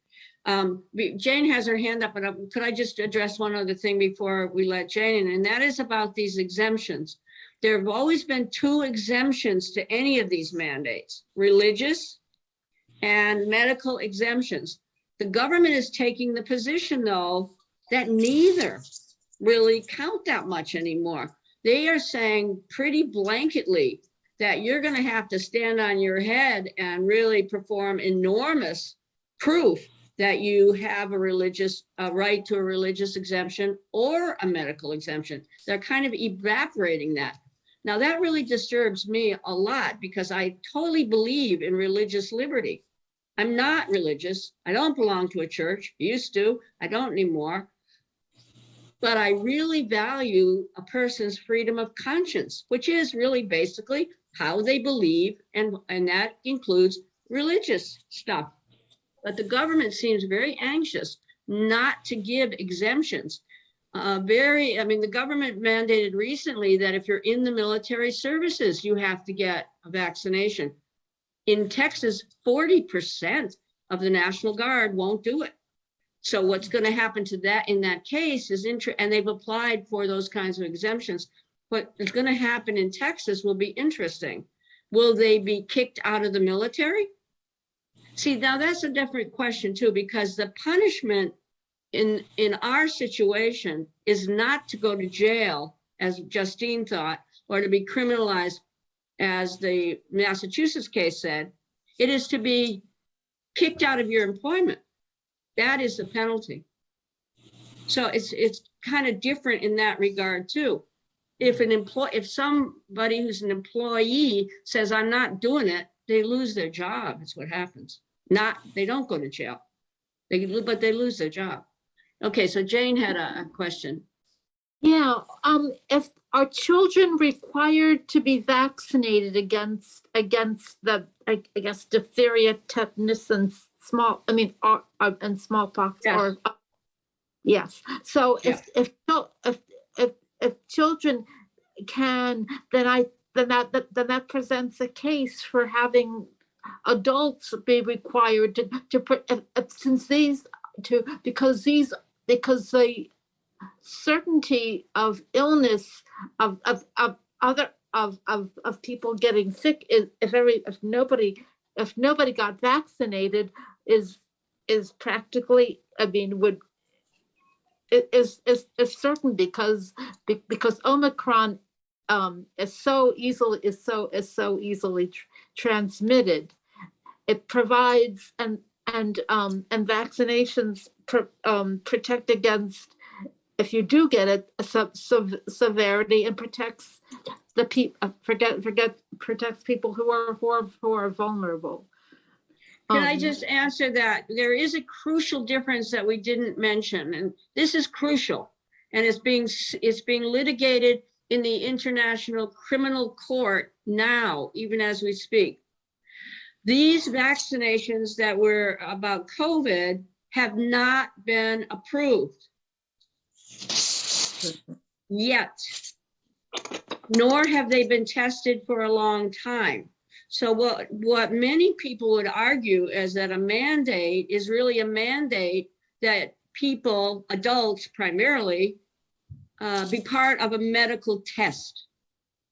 Jane has her hand up, but could I just address one other thing before we let Jane in? And that is about these exemptions. There have always been two exemptions to any of these mandates: religious and medical exemptions. The government is taking the position, though, that neither really count that much anymore. They are saying pretty blanketly that you're going to have to stand on your head and really perform enormous proof that you have a right to a religious exemption or a medical exemption. They're kind of evaporating that. Now, that really disturbs me a lot because I totally believe in religious liberty. I'm not religious. I don't belong to a church. Used to, I don't anymore. But I really value a person's freedom of conscience, which is really basically how they believe, and that includes religious stuff. But the government seems very anxious not to give exemptions. I mean, the government mandated recently that if you're in the military services, you have to get a vaccination. In Texas, 40% of the National Guard won't do it. So what's going to happen to that in that case is and they've applied for those kinds of exemptions. What is going to happen in Texas will be interesting. Will they be kicked out of the military? See, now that's a different question too, because the punishment in our situation is not to go to jail, as Justine thought, or to be criminalized, as the Massachusetts case said. It is to be kicked out of your employment. That is the penalty. So it's kind of different in that regard too. If somebody who's an employee says, I'm not doing it, they lose their job. That's what happens. They don't go to jail, but they lose their job. Okay, so Jane had a question. Yeah, if are children required to be vaccinated against the, I guess, diphtheria, tetanus, and and smallpox? Yes. Or yes. So Yes. if children can, then that presents a case for having adults be required because the certainty of illness of people getting sick is if nobody got vaccinated is practically, I mean, is certain because Omicron is so easily transmitted. It provides and vaccinations protect against, if you do get it, severity, and protects the people. Protects people who are vulnerable. Can I just answer that? There is a crucial difference that we didn't mention, and this is crucial, and it's being litigated in the International Criminal Court now, even as we speak. These vaccinations that were about COVID have not been approved yet, nor have they been tested for a long time. So what many people would argue is that a mandate is really a mandate that people, adults primarily, be part of a medical test.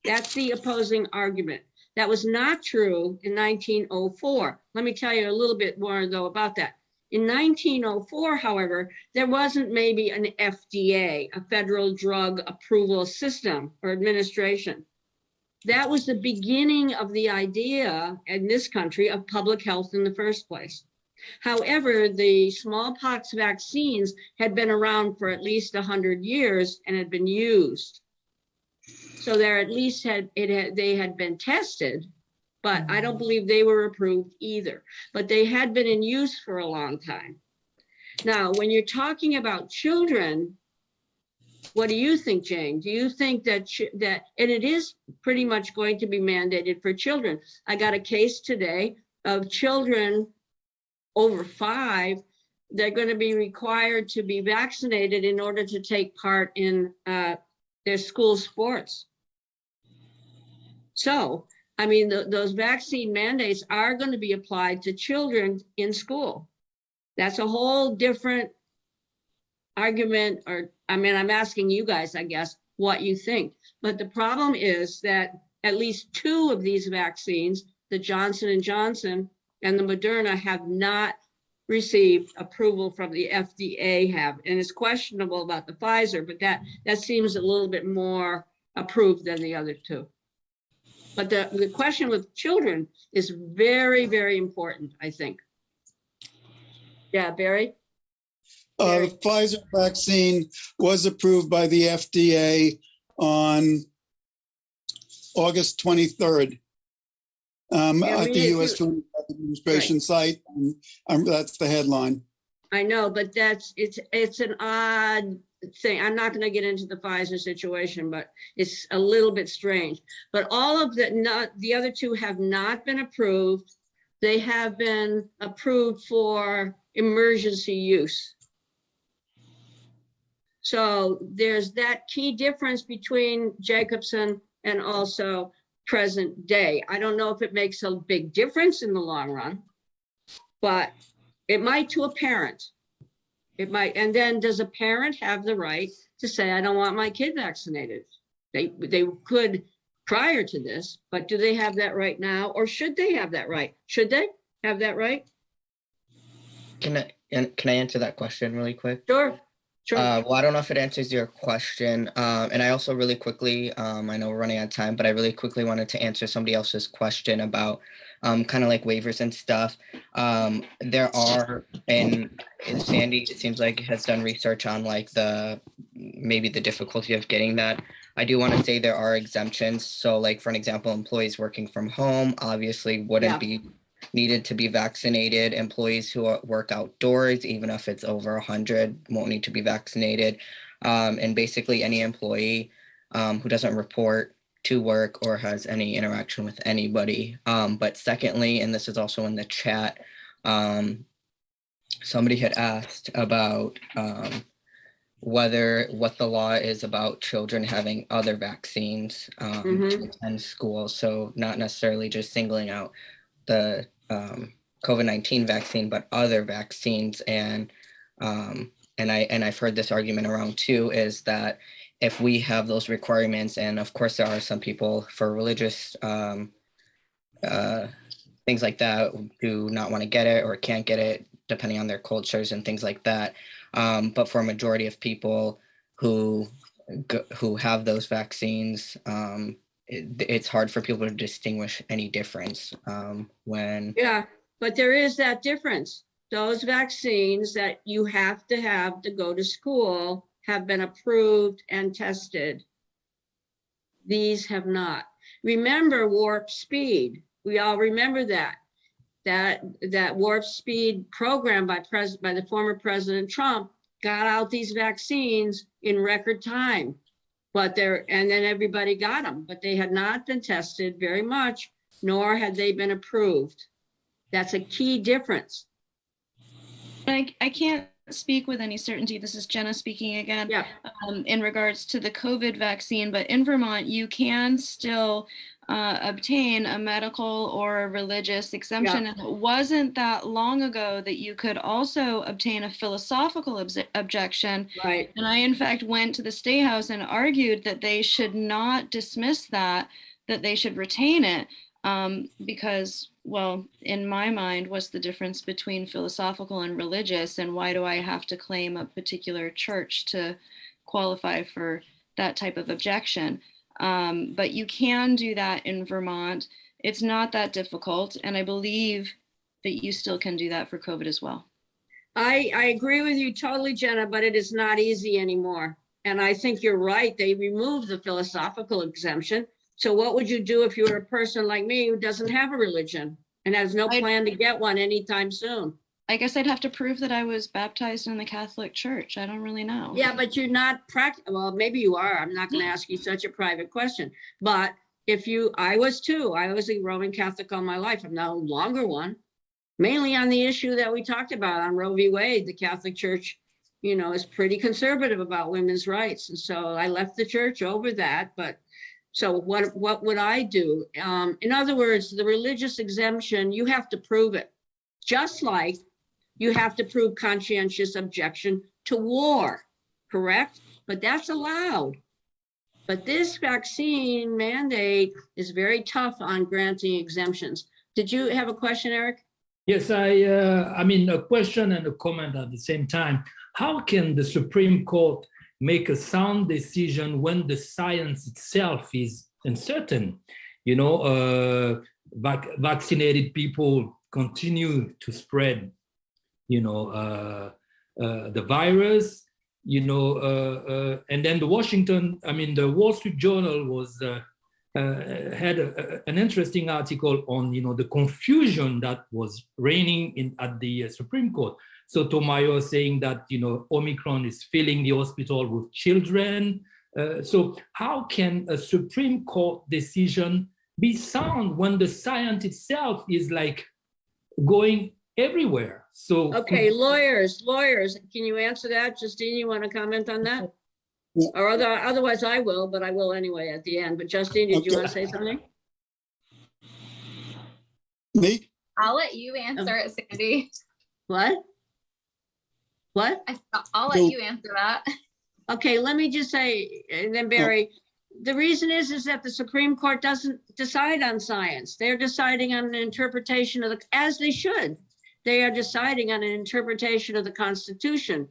That's the opposing argument. That was not true in 1904. Let me tell you a little bit more though about that. In 1904, however, there wasn't maybe an FDA, a Federal Drug Approval System or Administration. That was the beginning of the idea in this country of public health in the first place. However, the smallpox vaccines had been around for at least 100 years and had been used. So there at least they had been tested, but I don't believe they were approved either. But they had been in use for a long time. Now, when you're talking about children, what do you think, Jane? Do you think that and it is pretty much going to be mandated for children? I got a case today of children over 5. They're going to be required to be vaccinated in order to take part in their school sports. So, I mean, those vaccine mandates are going to be applied to children in school. That's a whole different argument, or I mean, I'm asking you guys, I guess, what you think. But the problem is that at least 2 of these vaccines, the Johnson & Johnson and the Moderna, have not received approval from the FDA and it's questionable about the Pfizer, but that seems a little bit more approved than the other 2. But the question with children is very, very important, I think. Yeah, Barry? The Pfizer vaccine was approved by the FDA on August 23rd. Yeah, at the we- U.S. Food and Drug Administration site. And, that's the headline. I know, but it's an odd thing. I'm not gonna get into the Pfizer situation, but it's a little bit strange. But all of the other two have not been approved. They have been approved for emergency use. So there's that key difference between Jacobson and also present day. I don't know if it makes a big difference in the long run, but it might to a parent. It might, and then does a parent have the right to say, I don't want my kid vaccinated? They could prior to this, but do they have that right now? Or should they have that right? Should they have that right? Can I answer that question really quick? Sure, sure. Well, I don't know if it answers your question. And I also really quickly, I know we're running out of time, but I really quickly wanted to answer somebody else's question about kind of like waivers and stuff. There are, and Sandy, it seems like has done research on like maybe the difficulty of getting that. I do want to say there are exemptions. So like, for an example, employees working from home obviously wouldn't be needed to be vaccinated. Employees who work outdoors, even if it's over 100, won't need to be vaccinated. And basically any employee who doesn't report to work or has any interaction with anybody. But secondly, and this is also in the chat, somebody had asked about what the law is about children having other vaccines to attend school. So not necessarily just singling out the COVID-19 vaccine, but other vaccines. And I've heard this argument around too, is that if we have those requirements, and of course there are some people for religious things like that do not want to get it or can't get it depending on their cultures and things like that. But for a majority of people who have those vaccines, it's hard for people to distinguish any difference when. Yeah, but there is that difference. Those vaccines that you have to go to school have been approved and tested. These have not. Remember warp speed. We all remember that warp speed program by the former President Trump got out these vaccines in record time. And then everybody got them, but they had not been tested very much, nor had they been approved. That's a key difference. I can't speak with any certainty. This is Jenna speaking again. Yeah. In regards to the COVID vaccine, but in Vermont, you can still obtain a medical or a religious exemption. And it wasn't that long ago that you could also obtain a philosophical objection. Right. And I, in fact, went to the State House and argued that they should not dismiss that they should retain it. Because, well, in my mind, what's the difference between philosophical and religious, and why do I have to claim a particular church to qualify for that type of objection? But you can do that in Vermont. It's not that difficult, and I believe that you still can do that for COVID as well. I agree with you totally, Jenna, but it is not easy anymore. And I think you're right. They removed the philosophical exemption. So what would you do if you were a person like me who doesn't have a religion and has no plan to get one anytime soon? I guess I'd have to prove that I was baptized in the Catholic Church. I don't really know. Yeah, but you're not practical. Well, maybe you are. I'm not going to ask you such a private question. But I was too. I was a Roman Catholic all my life. I'm no longer one. Mainly on the issue that we talked about on Roe v. Wade. The Catholic Church, is pretty conservative about women's rights. And so I left the church over that. But so what would I do? In other words, the religious exemption, you have to prove it. Just like you have to prove conscientious objection to war, correct? But that's allowed. But this vaccine mandate is very tough on granting exemptions. Did you have a question, Eric? Yes, I mean, a question and a comment at the same time. How can the Supreme Court make a sound decision when the science itself is uncertain? Vaccinated people continue to spread, the virus, and then the Wall Street Journal was had an interesting article on, the confusion that was reigning at the Supreme Court. Sotomayor saying that, Omicron is filling the hospital with children. So how can a Supreme Court decision be sound when the science itself is like going everywhere? So Okay, lawyers, can you answer that? Justine, you want to comment on that? Yeah. Or otherwise I will, but I will anyway at the end. But Justine, did you Okay. want to say something? Me? I'll let you answer it, Sandy. What? What? I'll let you answer that. Okay, let me just say, and then Barry, the reason is that the Supreme Court doesn't decide on science. They're deciding on an interpretation of as they should. They are deciding on an interpretation of the Constitution.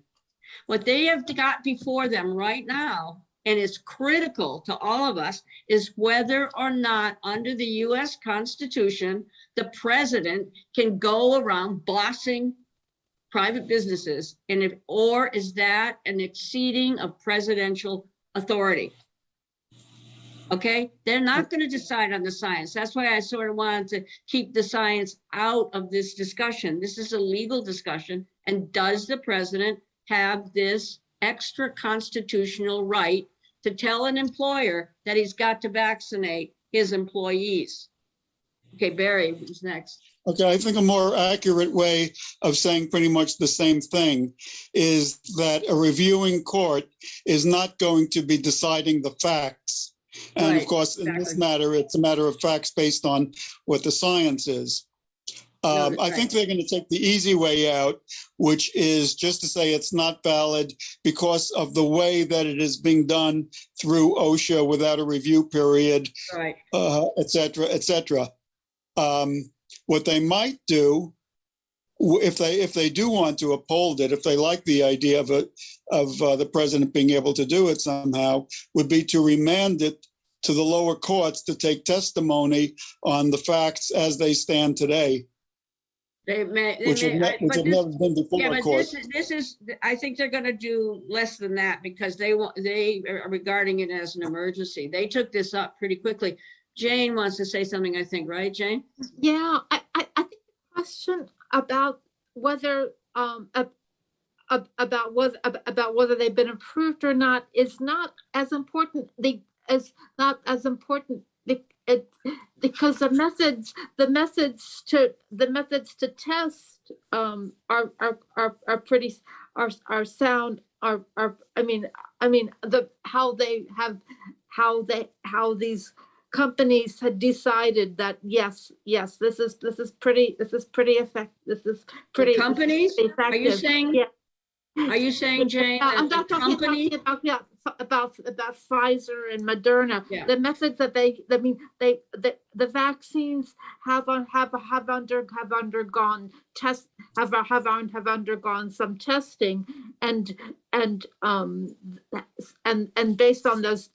What they have got before them right now, and it's critical to all of us, is whether or not under the US Constitution, the president can go around bossing private businesses, or is that an exceeding of presidential authority? Okay, they're not going to decide on the science. That's why I sort of wanted to keep the science out of this discussion. This is a legal discussion. And does the president have this extra constitutional right to tell an employer that he's got to vaccinate his employees? Okay, Barry, who's next? Okay, I think a more accurate way of saying pretty much the same thing is that a reviewing court is not going to be deciding the facts. And Right, of course, in this exactly. matter, it's a matter of facts based on what the science is. No, I think they're going to take the easy way out, which is just to say it's not valid because of the way that it is being done through OSHA without a review period, Right. et cetera, et cetera. What they might do, if they do want to uphold it, if they like the idea of the president being able to do it somehow, would be to remand it to the lower courts to take testimony on the facts as they stand today, which have never been before Yeah, a but court. this is, I think they're gonna do less than that because they are regarding it as an emergency. They took this up pretty quickly. Jane wants to say something, I think, right, Jane? Yeah, I think the question about whether about whether they've been approved or not is not as important. Because the methods to test are pretty sound. How these companies had decided that yes, this is pretty effective. This is pretty Companies? effective. Are you saying? Yeah. Are you saying, Jane, I'm that not the talking company? about Pfizer and Moderna. Yeah. The methods that the vaccines have undergone some testing, and based on those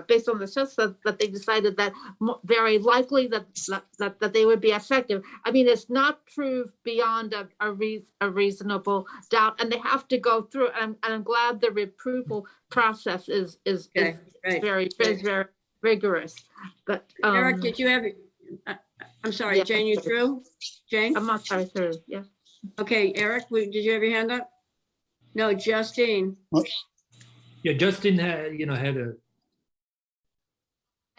based on the tests that they decided that very likely that they would be effective. I mean, it's not proved beyond a reasonable doubt, and they have to go through. And I'm glad the approval process is Okay, right. very rigorous. But Eric, did you have, I'm sorry, yeah. Jane, you through? Jane? I'm not sorry through. Yeah. Okay, Eric, did you have your hand up? No, Justine. yeah, Justin had a.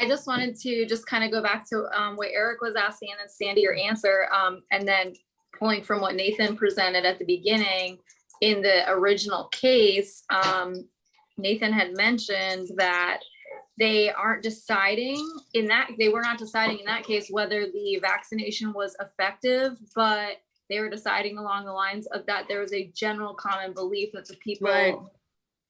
I just wanted to just kind of go back to what Eric was asking and then Sandy, your answer, and then pulling from what Nathan presented at the beginning. In the original case, Nathan had mentioned that they aren't deciding they were not deciding in that case whether the vaccination was effective, but they were deciding along the lines of that there was a general common belief that the people Right.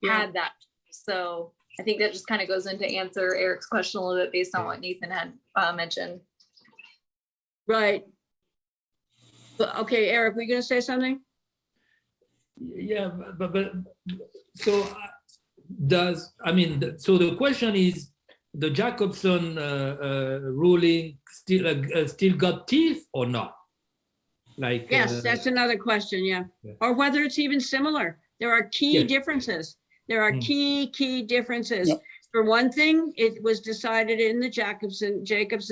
Yeah. had that. So I think that just kind of goes into answer Eric's question a little bit based on what Nathan had mentioned. Right. Okay, Eric, were you gonna say something? Yeah, but so so the question is, the Jacobson ruling still got teeth or not? Like Yes, that's another question, yeah. Or whether it's even similar. There are key Yeah. differences. There are key differences. Yeah. For one thing, it was decided in the Jacobson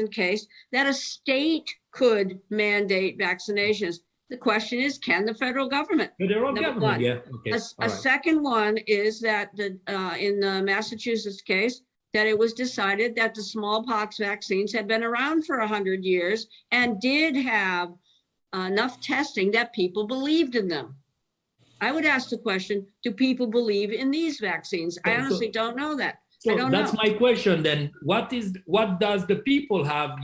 case that a state could mandate vaccinations. The question is, can the federal government? Federal Number government, one. yeah, okay. A all right. second one is that in the Massachusetts case, that it was decided that the smallpox vaccines had been around for 100 years and did have enough testing that people believed in them. I would ask the question, do people believe in these vaccines? I honestly don't know that. I So don't that's know. my question then. What does the people have, what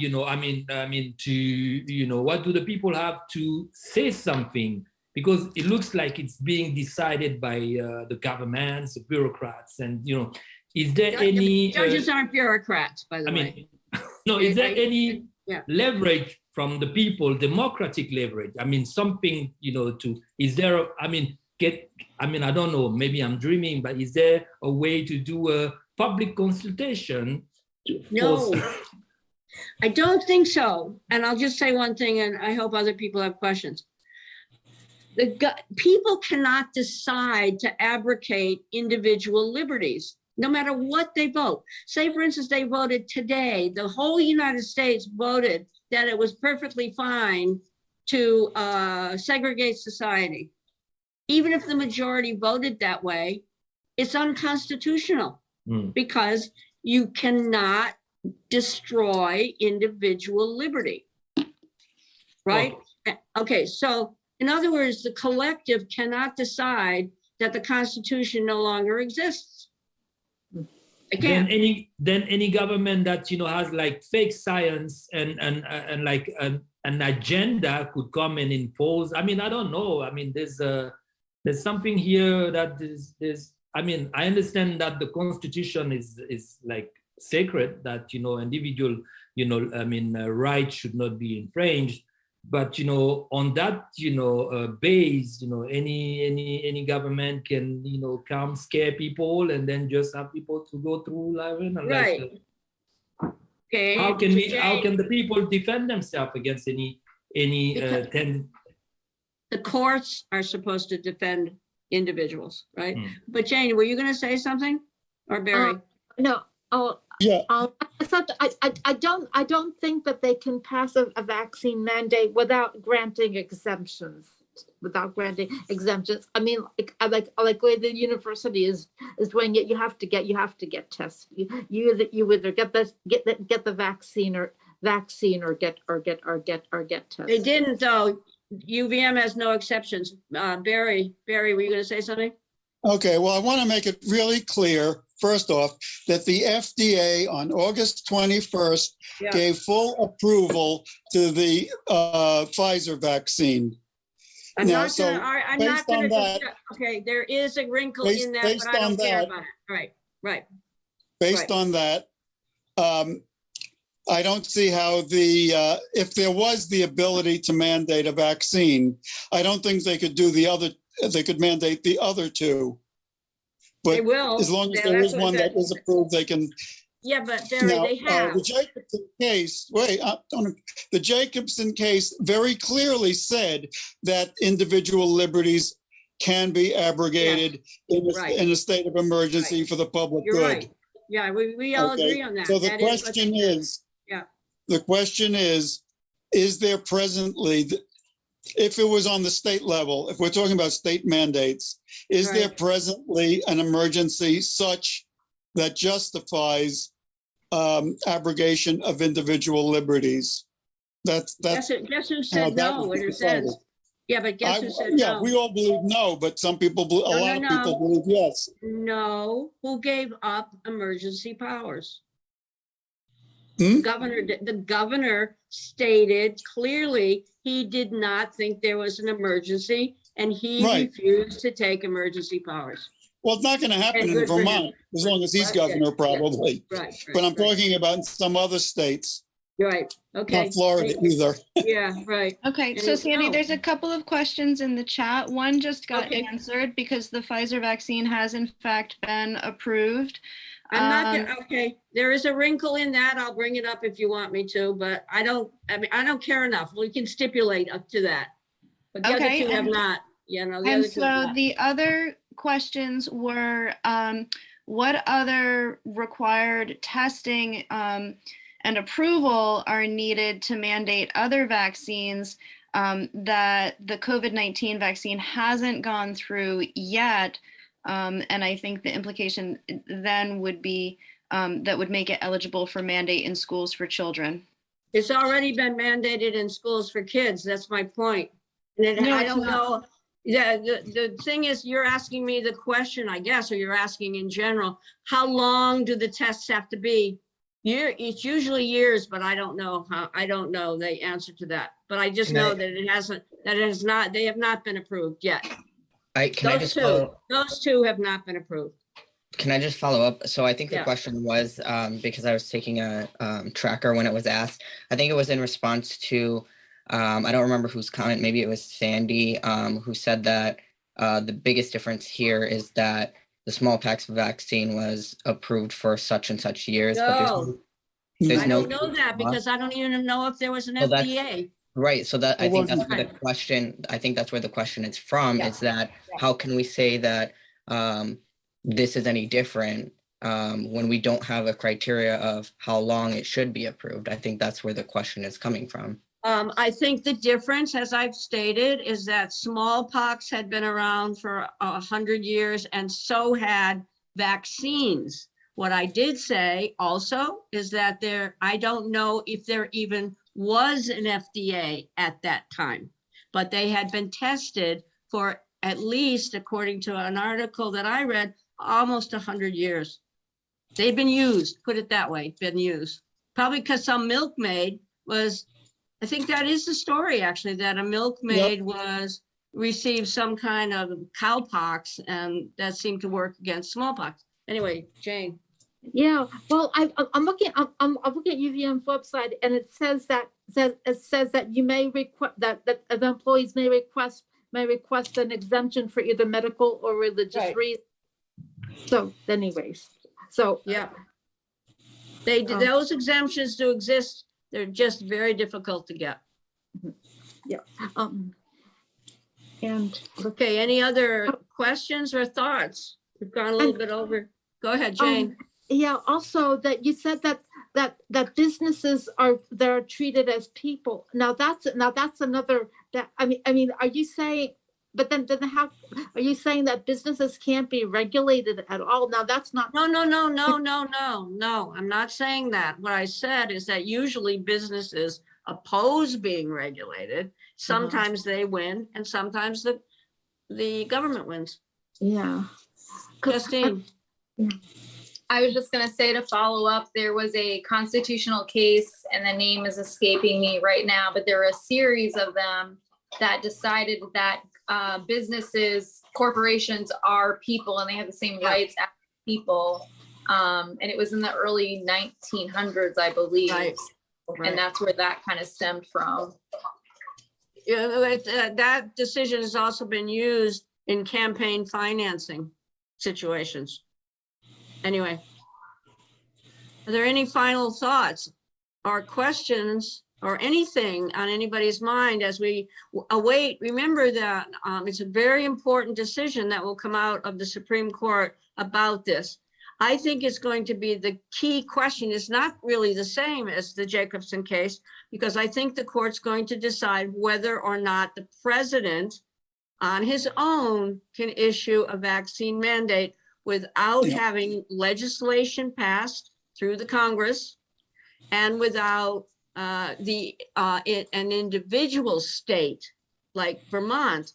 do the people have to say something? Because it looks like it's being decided by the governments, the bureaucrats, and, is there any... Judges aren't bureaucrats, by the way. No, is there any Yeah. leverage from the people, democratic leverage? Something, is there, I don't know, maybe I'm dreaming, but is there a way to do a public consultation? No, I don't think so. And I'll just say one thing, and I hope other people have questions. People cannot decide to abrogate individual liberties, no matter what they vote. Say, for instance, they voted today, the whole United States voted that it was perfectly fine to segregate society. Even if the majority voted that way, it's unconstitutional because you cannot destroy individual liberty, right? Okay, so in other words, the collective cannot decide that the Constitution no longer exists. It can't. Then any government that has like fake science and like an agenda could come and impose. I don't know. There's something here that is. I understand that the Constitution is like sacred, that individual rights should not be infringed. But on that base, any government can come scare people and then just have people to go through life. Right. Okay. How can the people defend themselves against any the courts are supposed to defend individuals, right? But Jane, were you going to say something, or Barry? No. Oh, Yeah. I don't think that they can pass a vaccine mandate without granting exemptions. Like the way the university is doing it, you have to get tests. You either get the vaccine or get tests. They didn't though. UVM has no exceptions. Barry, were you going to say something? Okay, well, I want to make it really clear, first off, that the FDA on August 21st gave full approval to the Pfizer vaccine. I'm not going to. Okay, there is a wrinkle in that, but I don't care about it. Right. Based on that, I don't see how if there was the ability to mandate a vaccine, I don't think they could do they could mandate the other two. But they will. As long as there is one that is approved, they can. Yeah, but Barry, they have. The Jacobson case, the Jacobson case very clearly said that individual liberties can be abrogated in a state of emergency for the public good. Right. Yeah, we all agree on that. So the question is there presently, if it was on the state level, if we're talking about state mandates, is there presently an emergency such that justifies abrogation of individual liberties? Guess who said no when it says. Yeah, but guess who said no? Yeah, we all believe no, but some people, a lot of people believe yes. No, who gave up emergency powers? The governor stated clearly he did not think there was an emergency and he refused to take emergency powers. Well, it's not going to happen in Vermont as long as he's governor, probably. But I'm talking about in some other states. Right. Okay. Not Florida either. Yeah. Right. Okay. So Sandy, there's a couple of questions in the chat. One just got answered because the Pfizer vaccine has in fact been approved. I'm not gonna, okay. There is a wrinkle in that. I'll bring it up if you want me to, but I don't care enough. We can stipulate up to that. But the other two have not. The and other two have so not. the other questions were what other required testing and approval are needed to mandate other vaccines that the COVID-19 vaccine hasn't gone through yet? And I think the implication then would be that would make it eligible for mandate in schools for children. It's already been mandated in schools for kids. That's my point. And then No, I it's don't not. know. Yeah, the thing is, you're asking me the question, I guess, or you're asking in general, how long do the tests have to be? It's usually years, but I don't know I don't know the answer to that. But I just know that they have not been approved yet. Those two have not been approved. Can I just follow up? So I think the Yeah. question was, because I was taking a tracker when it was asked, I think it was in response to, I don't remember whose comment, maybe it was Sandy, who said that the biggest difference here is that the smallpox vaccine was approved for such and such years. No, there's I no don't know that because I don't even know if there was an Well, that's- FDA. Right. So that I think that's where the Right. question, I think that's where the question is from, Yeah. is that Yeah. how can we say that this is any different when we don't have a criteria of how long it should be approved? I think that's where the question is coming from. I think the difference, as I've stated, is that smallpox had been around for 100 years and so had vaccines. What I did say also is that I don't know if there even was an FDA at that time, but they had been tested for at least, according to an article that I read, almost 100 years. They've been used, put it that way, been used. Probably because some milkmaid was, I think that is the story actually, that a milkmaid received some kind of cowpox and that seemed to work against smallpox. Anyway, Jane. Yeah, well, I'm looking at UVM's website, and it says that you may request that the employees may request an exemption for either medical or religious Right. reasons. So, anyways, Yeah. Those exemptions do exist. They're just very difficult to get. and Okay, any other questions or thoughts? We've gone a little bit over. Go ahead, Jane. yeah, also that you said that businesses are treated as people. Now that's another, that I mean, are you saying? But then how are you saying that businesses can't be regulated at all? Now that's not. No. I'm not saying that. What I said is that usually businesses oppose being regulated. Sometimes they win and sometimes the government wins. Yeah. Justine. I was just going to say, to follow up, there was a constitutional case, and the name is escaping me right now, but there were a series of them that decided that businesses, corporations are people and they have the same rights as people. And it was in the early 1900s, I believe. Right. And that's where that kind of stemmed from. Yeah, that decision has also been used in campaign financing situations. Anyway, are there any final thoughts or questions or anything on anybody's mind as we await? Remember that it's a very important decision that will come out of the Supreme Court about this. I think it's going to be the key question. It's not really the same as the Jacobson case, because I think the court's going to decide whether or not the president on his own can issue a vaccine mandate without having legislation passed through the Congress and without an individual state like Vermont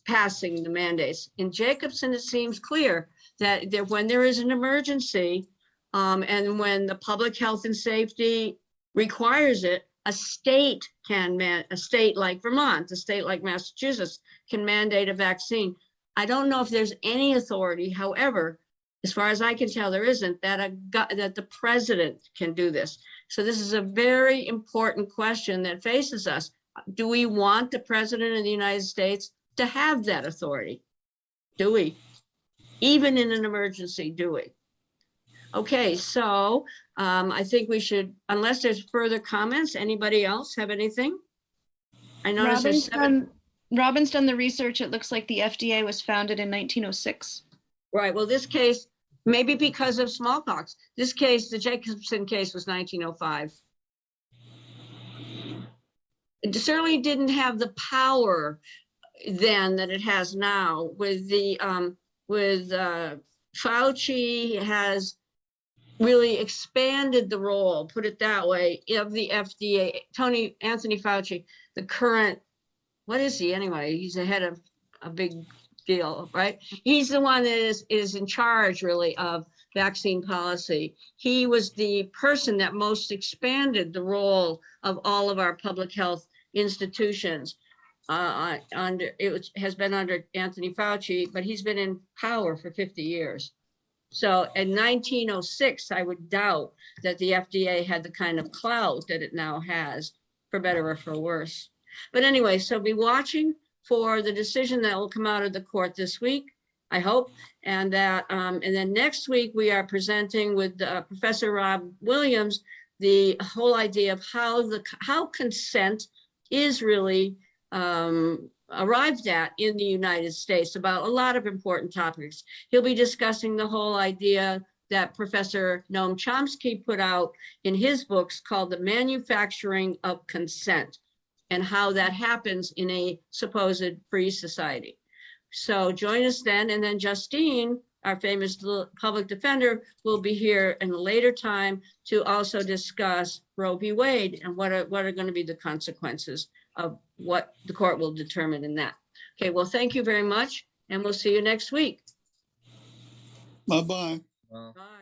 passing the mandates. In Jacobson, it seems clear that when there is an emergency and when the public health and safety requires it, a state like Vermont, a state like Massachusetts can mandate a vaccine. I don't know if there's any authority, however, as far as I can tell, there isn't, that the president can do this. So this is a very important question that faces us. Do we want the president of the United States to have that authority? Do we? Even in an emergency, do we? Okay, so I think we should, unless there's further comments, anybody else have anything? I noticed there's 7. Robin's done the research. It looks like the FDA was founded in 1906. Right, well, this case Maybe because of smallpox. This case, the Jacobson case, was 1905. It certainly didn't have the power then that it has now. With Fauci has really expanded the role, put it that way, of the FDA. Anthony Fauci, the current, what is he anyway? He's the head of a big deal, right? He's the one that is in charge really of vaccine policy. He was the person that most expanded the role of all of our public health institutions. Has been under Anthony Fauci, but he's been in power for 50 years. So in 1906, I would doubt that the FDA had the kind of clout that it now has, for better or for worse. But anyway, so be watching for the decision that will come out of the court this week, I hope. And that, and then next week we are presenting with Professor Rob Williams the whole idea of how consent is really arrived at in the United States about a lot of important topics. He'll be discussing the whole idea that Professor Noam Chomsky put out in his books called The Manufacturing of Consent, and how that happens in a supposed free society. So join us then. And then Justine, our famous public defender, will be here in a later time to also discuss Roe v. Wade and what are going to be the consequences of what the court will determine in that. Okay, well, thank you very much, and we'll see you next week. Bye-bye. Well, Bye.